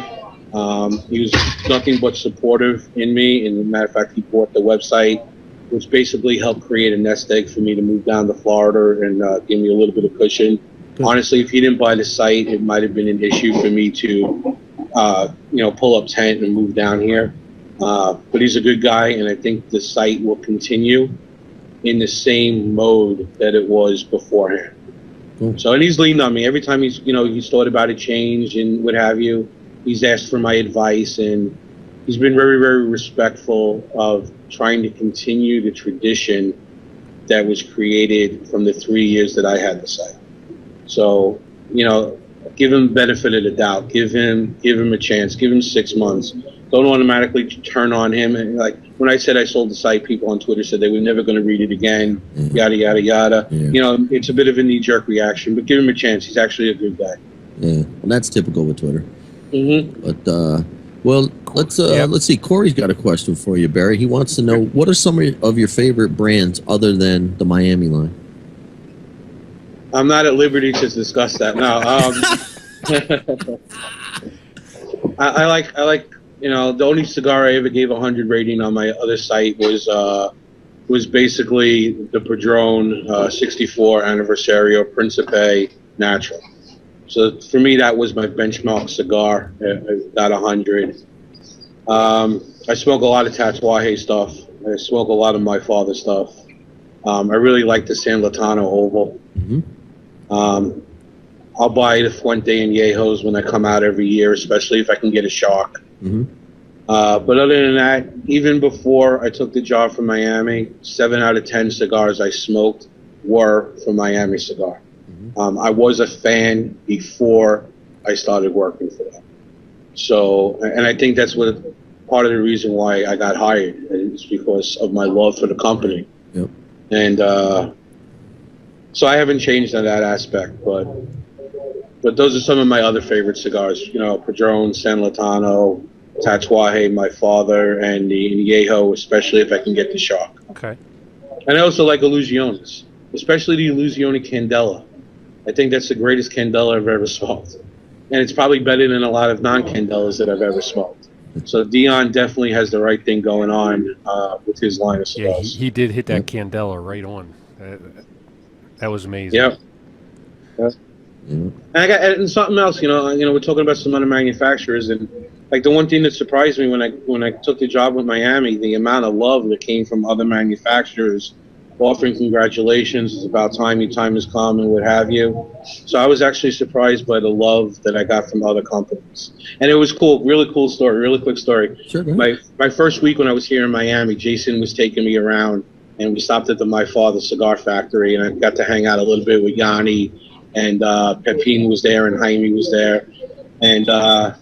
He was nothing but supportive in me. And as a matter of fact, he bought the website, which basically helped create a nest egg for me to move down to Florida and give me a little bit of cushion. Good. Honestly, if he didn't buy the site, it might have been an issue for me to, pull up tent and move down here. But he's a good guy, and I think the site will continue in the same mode that it was beforehand. So, and he's leaned on me every time he's thought about a change and what have you. He's asked for my advice, and he's been very, very respectful of trying to continue the tradition that was created from the 3 years that I had the site. So, give him the benefit of the doubt. Give him a chance. Give him 6 months. Don't automatically turn on him. And like when I said I sold the site, people on Twitter said they were never going to read it again. Yada yada yada. Yeah. It's a bit of a knee-jerk reaction, but give him a chance. He's actually a good guy. Yeah, well, that's typical with Twitter. Mm-hmm. But let's see. Corey's got a question for you, Barry. He wants to know, what are some of your favorite brands other than the Miami line? I'm not at liberty to discuss that. No. I like. The only cigar I ever gave 100 rating on my other site was basically the Padron 64 Anniversario Principe Natural. So for me, that was my benchmark cigar. Got 100. I smoke a lot of Tatuaje stuff. I smoke a lot of my father stuff. I really like the San Latano Oval. Mm-hmm. I'll buy the Fuente and Yejos when I come out every year, especially if I can get a shock. Mm-hmm. But other than that, even before I took the job from Miami, 7 out of 10 cigars I smoked were from Miami Cigar. Mm-hmm. I was a fan before I started working for them. So, and I think that's part of the reason why I got hired. It's because of my love for the company. Yep. And so I haven't changed on that aspect, but those are some of my other favorite cigars. Padron, San Latano, Tatuaje, my father, and the Añejo, especially if I can get the shock. Okay. And I also like Illusiones, especially the Illusione Candela. I think that's the greatest Candela I've ever smoked. And it's probably better than a lot of non-Candelas that I've ever smoked. So Dion definitely has the right thing going on with his line of cigars. Yeah, he did hit that Candela right on. That was amazing. Yep. And something else, we're talking about some other manufacturers, and like the one thing that surprised me when I took the job with Miami, the amount of love that came from other manufacturers offering congratulations. It's about time your time has come and what have you. So I was actually surprised by the love that I got from other companies, and it was cool. Really cool story. Really quick story. Sure. My first week when I was here in Miami, Jason was taking me around, and we stopped at the My Father Cigar Factory, and I got to hang out a little bit with Yanni and Pepin was there, and Jaime was there, and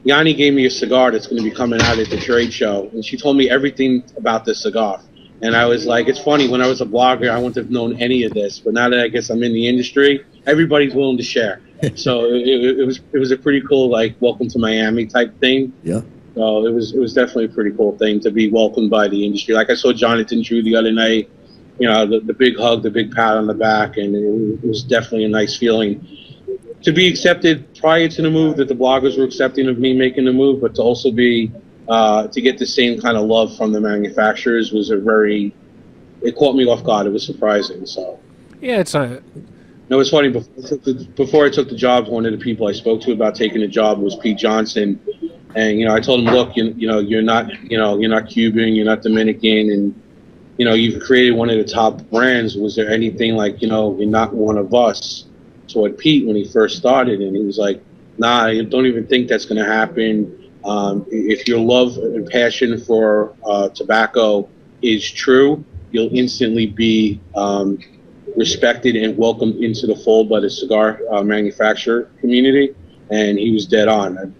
Yanni gave me a cigar that's going to be coming out at the trade show, and she told me everything about this cigar. And I was like, it's funny, when I was a blogger, I wouldn't have known any of this, but now that I guess I'm in the industry, everybody's willing to share. So it was a pretty cool, like, welcome to Miami type thing. Yeah. So it was definitely a pretty cool thing to be welcomed by the industry. Like, I saw Jonathan Drew the other night, the big hug, the big pat on the back, and it was definitely a nice feeling to be accepted prior to the move, that the bloggers were accepting of me making the move, but to also be to get the same kind of love from the manufacturers was it caught me off guard. It was surprising. So Yeah, it's a. no, it's funny. Before I took the job, one of the people I spoke to about taking the job was Pete Johnson, and I told him, look, you're not Cuban, you're not Dominican, and you've created one of the top brands. Was there anything like you're not one of us? Toward Pete when he first started, and he was like, nah, I don't even think that's going to happen. If your love and passion for tobacco is true, you'll instantly be respected and welcomed into the fold by the cigar manufacturer community. And he was dead on.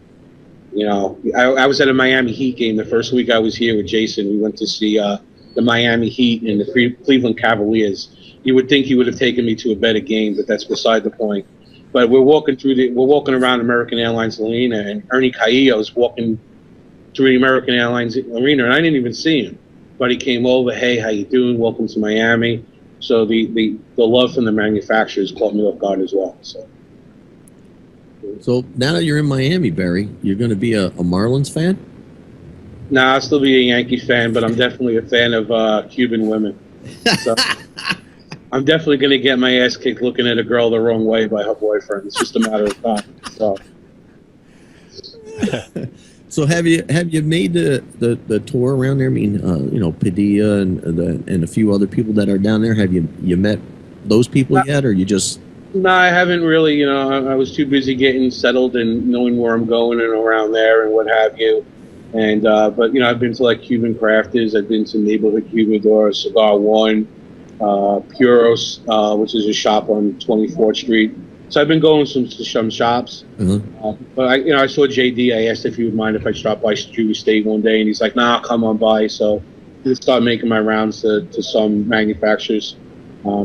I was at a Miami Heat game the first week I was here with Jason. We went to see the Miami Heat and the Cleveland Cavaliers. You would think he would have taken me to a better game, but that's beside the point. But we're walking around American Airlines Arena, and Ernie Caillo was walking through the American Airlines Arena, and I didn't even see him. But he came over, hey, how you doing? Welcome to Miami. So the love from the manufacturers caught me off guard as well. So now that you're in Miami, Barry, you're going to be a Marlins fan? Nah, I'll still be a Yankee fan, but I'm definitely a fan of Cuban women. So I'm definitely going to get my ass kicked looking at a girl the wrong way by her boyfriend. It's just a matter of time. So have you made the tour around there? I mean, Padilla and a few other people that are down there. Have you met those people yet, or you just? No, I haven't really. I was too busy getting settled and knowing where I'm going and around there and what have you. And but I've been to like Cuban Crafters. I've been to Neighborhood Humidor, Cigar One, Puros, which is a shop on 24th Street. So I've been going to some shops. But I saw JD. I asked if he would mind if I stopped by Jewish State one day, and he's like, "Nah, I'll come on by." So I started making my rounds to some manufacturers.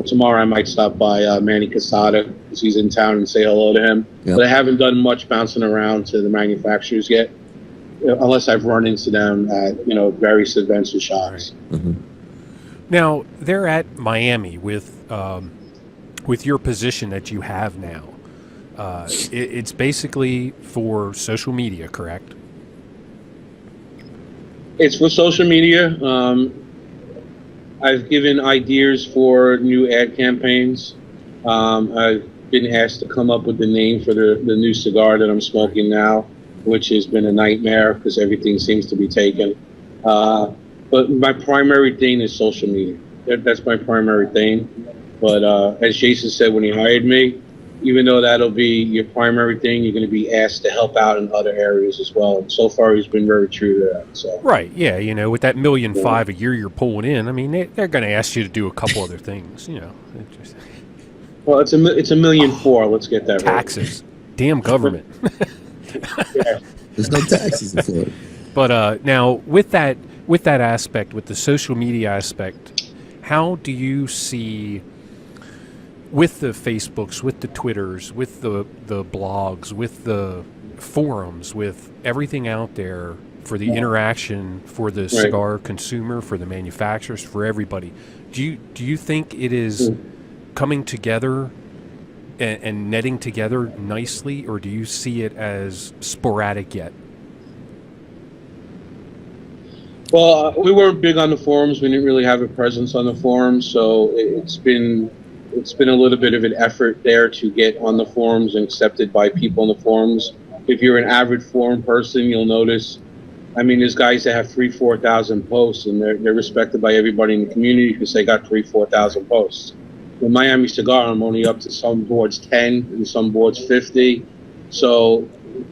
Tomorrow I might stop by Manny Casada because he's in town and say hello to him. Yep. But I haven't done much bouncing around to the manufacturers yet, unless I've run into them at various events or shops. Now they're at Miami with your position that you have now. It's basically for social media, correct? It's for social media. I've given ideas for new ad campaigns. I've been asked to come up with the name for the new cigar that I'm smoking now, which has been a nightmare because everything seems to be taken. But my primary thing is social media. That's my primary thing. But as Jason said when he hired me, even though that'll be your primary thing, you're going to be asked to help out in other areas as well. And so far, he's been very true to that. So. Right, yeah, with that $1.5 million a year you're pulling in, I mean, they're going to ask you to do a couple other things, Well, it's $1.4 million. Let's get that taxes. Right. Damn government. Yeah. There's no taxes in Florida. But now, with that aspect, with the social media aspect, how do you see, with the Facebooks, with the Twitters, with the blogs, with the forums, with everything out there for the interaction for the cigar consumer, for the manufacturers, for everybody, do you think it is coming together and netting together nicely, or do you see it as sporadic yet? Well, we weren't big on the forums. We didn't really have a presence on the forums, so it's been a little bit of an effort there to get on the forums and accepted by people on the forums. If you're an avid forum person, you'll notice, there's guys that have 3,000-4,000 posts, and they're respected by everybody in the community because they got 3,000-4,000 posts. With Miami Cigar, I'm only up to some boards 10 and some boards 50. So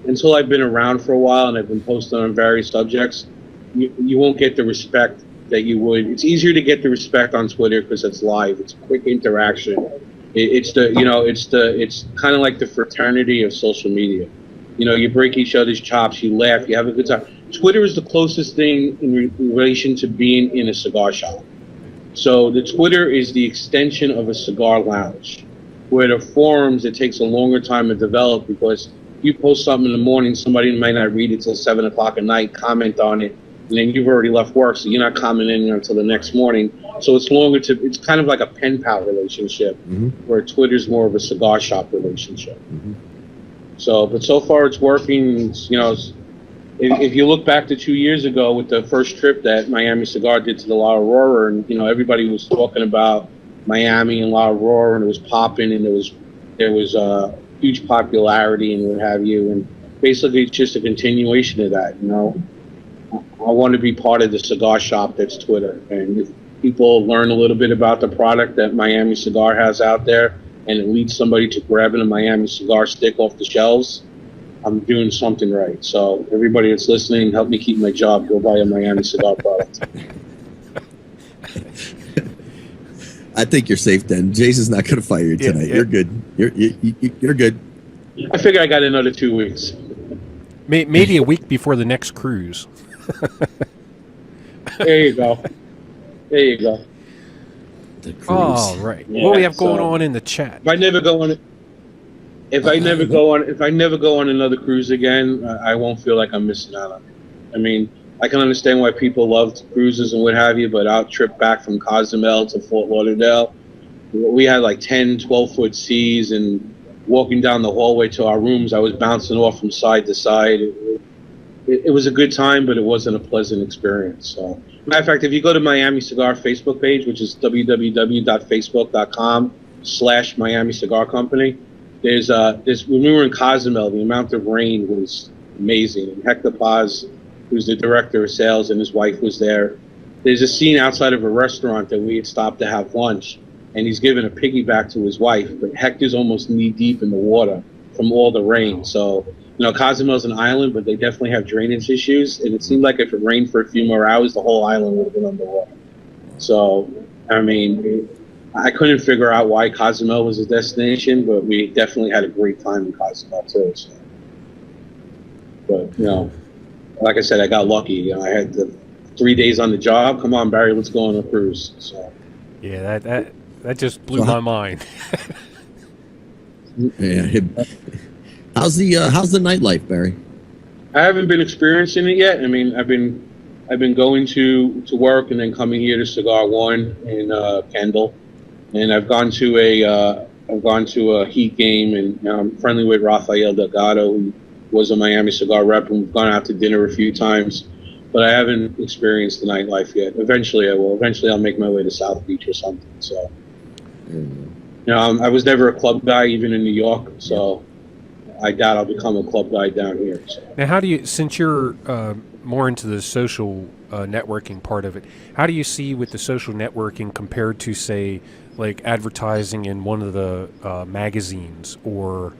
until I've been around for a while and I've been posting on various subjects, you won't get the respect that you would. It's easier to get the respect on Twitter because it's live. It's a quick interaction. It's kind of like the fraternity of social media. You break each other's chops, you laugh, you have a good time. Twitter is the closest thing in relation to being in a cigar shop. So the Twitter is the extension of a cigar lounge, where the forums, it takes a longer time to develop because you post something in the morning, somebody might not read it till 7 o'clock at night, comment on it, and then you've already left work, so you're not commenting until the next morning. So it's it's kind of like a pen pal relationship, where Twitter's more of a cigar shop relationship. But so far it's working. If you look back to 2 years ago with the first trip that Miami Cigar did to the La Aurora, and everybody was talking about Miami and La Aurora, and it was popping, and there was huge popularity and what have you, and basically it's just a continuation of that. I want to be part of the cigar shop that's Twitter, and if people learn a little bit about the product that Miami Cigar has out there, and it leads somebody to grabbing a Miami Cigar stick off the shelves, I'm doing something right. So everybody that's listening, help me keep my job. Go buy a Miami Cigar product. I think you're safe then. Jason's not going to fire you tonight. Yeah. You're good. You're good. I figure I got another 2 weeks. Maybe a week before the next cruise. There you go. The cruise. All right. Yeah, what do we have going on in the chat? If I never go on another cruise again, I won't feel like I'm missing out on it. I mean, I can understand why people love cruises and what have you, but our trip back from Cozumel to Fort Lauderdale, we had like 10, 12-foot seas, and walking down the hallway to our rooms, I was bouncing off from side to side. It was a good time, but it wasn't a pleasant experience. So, matter of fact, if you go to Miami Cigar Facebook page, which is www.facebook.com/Miami Cigar Company, there's when we were in Cozumel, the amount of rain was amazing. And Hector Paz, who's the director of sales, and his wife was there. There's a scene outside of a restaurant that we had stopped to have lunch, and he's giving a piggyback to his wife, but Hector's almost knee deep in the water from all the rain. So, Cozumel's an island, but they definitely have drainage issues, and it seemed like if it rained for a few more hours, the whole island would have been underwater. So, I mean, I couldn't figure out why Cozumel was a destination, but we definitely had a great time in Cozumel too. So. But, like I said, I got lucky. I had the 3 days on the job. Come on, Barry, let's go on a cruise. So. Yeah, that just blew my mind. Yeah. How's the nightlife, Barry? I haven't been experiencing it yet. I mean, I've been going to work and then coming here to Cigar One in Kendall, and I've gone to a Heat game, and I'm friendly with Rafael Delgado, who was a Miami Cigar rep, and we've gone out to dinner a few times, but I haven't experienced the nightlife yet. Eventually I will. Eventually I'll make my way to South Beach or something. So, I was never a club guy, even in New York, so I doubt I'll become a club guy down here. So. Now, how do you, since you're more into the social networking part of it, how do you see with the social networking compared to, say, like advertising in one of the magazines, or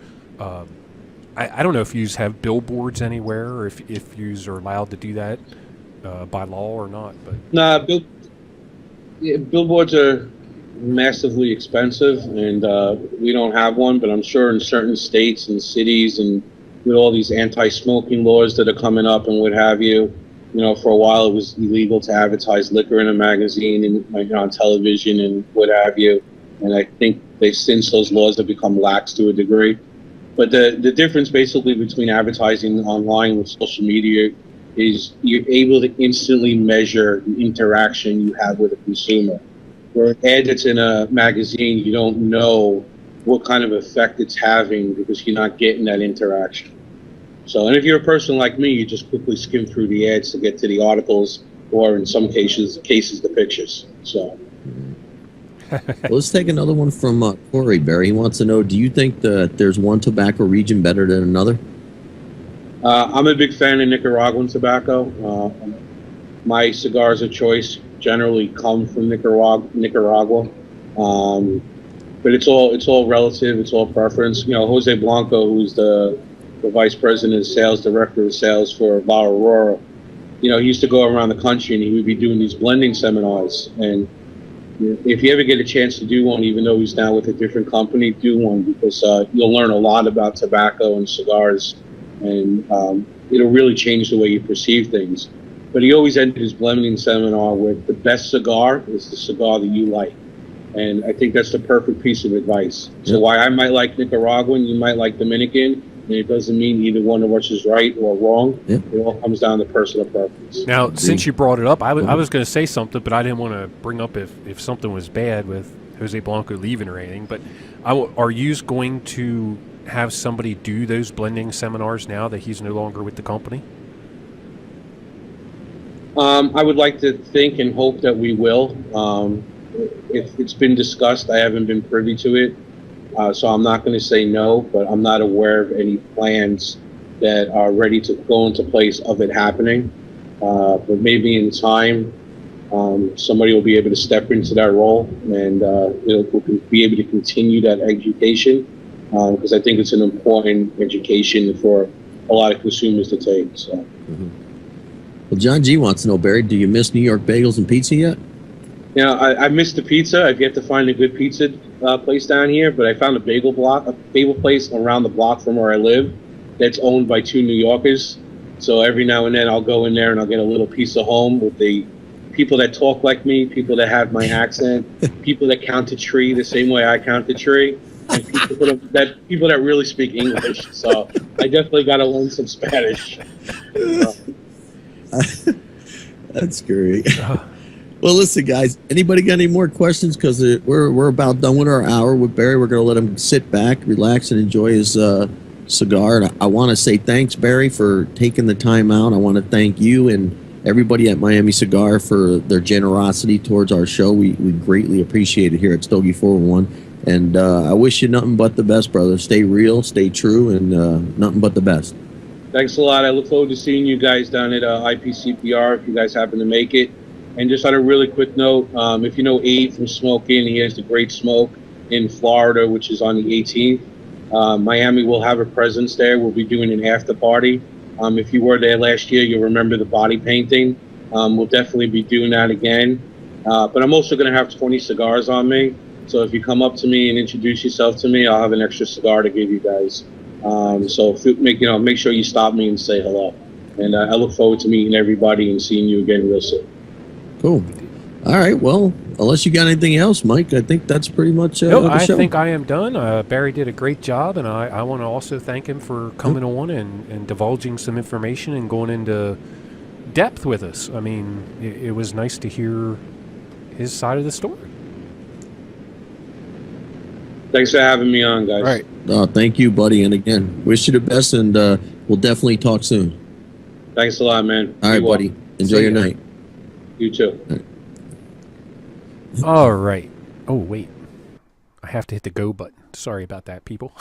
I don't know if you have billboards anywhere, or if you are allowed to do that by law or not. But billboards are massively expensive, and we don't have one, but I'm sure in certain states and cities, and with all these anti-smoking laws that are coming up and what have you, for a while it was illegal to advertise liquor in a magazine and on television and what have you, and I think since those laws have become lax to a degree. But the difference basically between advertising online with social media is you're able to instantly measure the interaction you have with a consumer. Where an ad that's in a magazine, you don't know what kind of effect it's having because you're not getting that interaction. So, and if you're a person like me, you just quickly skim through the ads to get to the articles, or in some cases, the pictures. So. Well, let's take another one from Corey Barry. He wants to know, do you think that there's one tobacco region better than another? I'm a big fan of Nicaraguan tobacco. My cigars of choice generally come from Nicaragua. But it's all relative. It's all preference. Jose Blanco, who's the vice president of sales, director of sales for La Aurora, he used to go around the country and he would be doing these blending seminars. And, if you ever get a chance to do one, even though he's now with a different company, do one, because you'll learn a lot about tobacco and cigars, and it'll really change the way you perceive things. But he always ended his blending seminar with, the best cigar is the cigar that you like. And I think that's the perfect piece of advice. So why I might like Nicaraguan, you might like Dominican, and it doesn't mean either one of us is right or wrong. It all comes down to personal preference. Now, since you brought it up, I was going to say something, but I didn't want to bring up if something was bad with Jose Blanco leaving or anything. But are you going to have somebody do those blending seminars now that he's no longer with the company? I would like to think and hope that we will. If it's been discussed, I haven't been privy to it. So I'm not going to say no, but I'm not aware of any plans that are ready to go into place of it happening. But maybe in time, somebody will be able to step into that role, and will be able to continue that education, because I think it's an important education for a lot of consumers to take. So. Well, John G wants to know, Barry, do you miss New York bagels and pizza yet? You know, I missed the pizza. I've yet to find a good pizza place down here, but I found a bagel place around the block from where I live that's owned by 2 New Yorkers. So every now and then I'll go in there and I'll get a little piece of home with the people that talk like me, people that have my accent, people that count a tree the same way I count a tree, and people that really speak English. So I definitely got to learn some Spanish. That's great. Well, listen, guys, anybody got any more questions? Because we're about done with our hour with Barry. We're going to let him sit back, relax, and enjoy his cigar. And I want to say thanks, Barry, for taking the time out. I want to thank you and everybody at Miami Cigar for their generosity towards our show. We greatly appreciate it here at Stogie 411. And I wish you nothing but the best, brother. Stay real, stay true, and nothing but the best. Thanks a lot. I look forward to seeing you guys down at IPCPR if you guys happen to make it. And just on a really quick note, if you know Abe from Smoking, he has the Great Smoke in Florida, which is on the 18th. Miami will have a presence there. We'll be doing an after party. If you were there last year, you'll remember the body painting. We'll definitely be doing that again. But I'm also going to have 20 cigars on me. So if you come up to me and introduce yourself to me, I'll have an extra cigar to give you guys. So make sure you stop me and say hello. And I look forward to meeting everybody and seeing you again real soon. Cool. All right. Well, unless you got anything else, Mike, I think that's pretty much no, the show. I think I am done. Barry did a great job, and I want to also thank him for coming on and divulging some information and going into depth with us. I mean, it was nice to hear his side of the story. Thanks for having me on, guys. All right. Thank you, buddy. And again, wish you the best, and we'll definitely talk soon. Thanks a lot, man. All right, buddy. Enjoy your night. You too. All right. Oh, wait. I have to hit the go button. Sorry about that, people.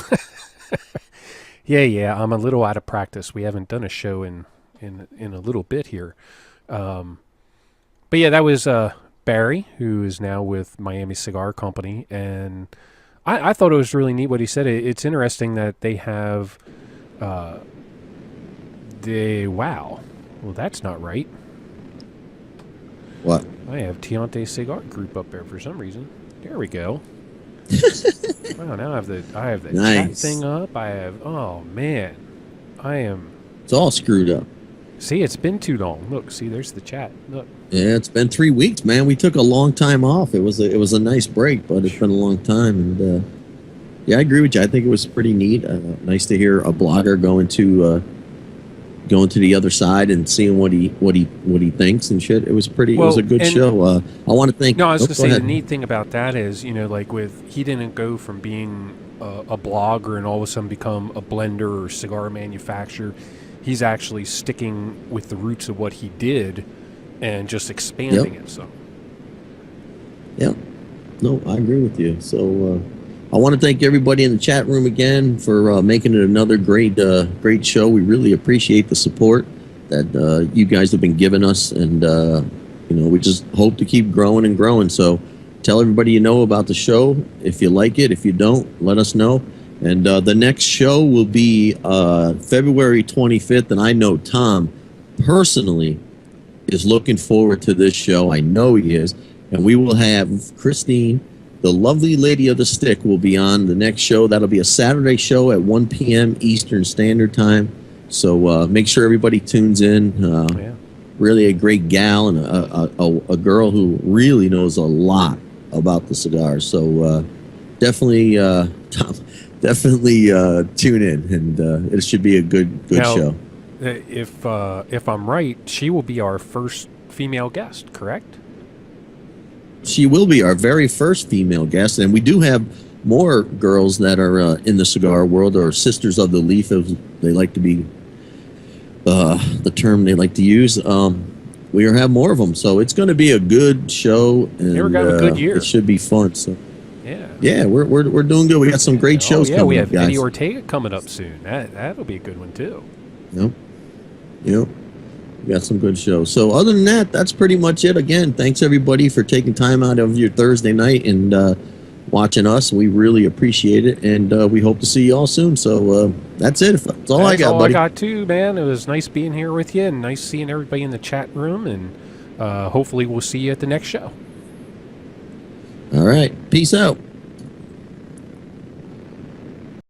Yeah. I'm a little out of practice. We haven't done a show in a little bit here. But yeah, that was Barry, who is now with Miami Cigar Company. And I thought it was really neat what he said. It's interesting that they have wow. Well, that's not right. What? I have Tiante Cigar Group up there for some reason. There we go. Wow, now I have the nice. chat thing up. Oh man. It's all screwed up. See, it's been too long. Look, see, there's the chat. Look. Yeah, it's been 3 weeks, man. We took a long time off. It was a nice break, but it's been a long time. And yeah, I agree with you. I think it was pretty neat. Nice to hear a blogger going to the other side and seeing what he thinks and shit. It was pretty. Well, it was a good show. I want to thank. No, I was going to say the neat thing about that is, like he didn't go from being a blogger and all of a sudden become a blender or cigar manufacturer. He's actually sticking with the roots of what he did and just expanding it. So. Yeah. No, I agree with you. So I want to thank everybody in the chat room again for making it another great show. We really appreciate the support that you guys have been giving us, and we just hope to keep growing and growing. So tell everybody you know about the show. If you like it, if you don't, let us know. And the next show will be February 25th, and I know Tom personally is looking forward to this show. I know he is. And we will have Christine, the lovely lady of the stick, will be on the next show. That'll be a Saturday show at 1 p.m. Eastern Standard Time. So make sure everybody tunes in. Yeah. Really a great gal and a girl who really knows a lot about the cigars. So definitely tune in, and it should be a good Now, show. If I'm right, she will be our first female guest, correct? She will be our very first female guest, and we do have more girls that are in the cigar world, or sisters of the leaf, as they like to be, the term they like to use. We have more of them, so it's going to be a good show, and Never got a good year. It should be fun. So yeah, we're doing good. We got some great shows coming we up, have guys. Eddie Ortega coming up soon. That'll be a good one too. Yep. We got some good shows. So other than that, that's pretty much it. Again, thanks everybody for taking time out of your Thursday night and watching us. We really appreciate it, and we hope to see you all soon. So that's it. That's all I got, buddy. I got too, man. It was nice being here with you, and nice seeing everybody in the chat room, and hopefully we'll see you at the next show. All right. Peace out.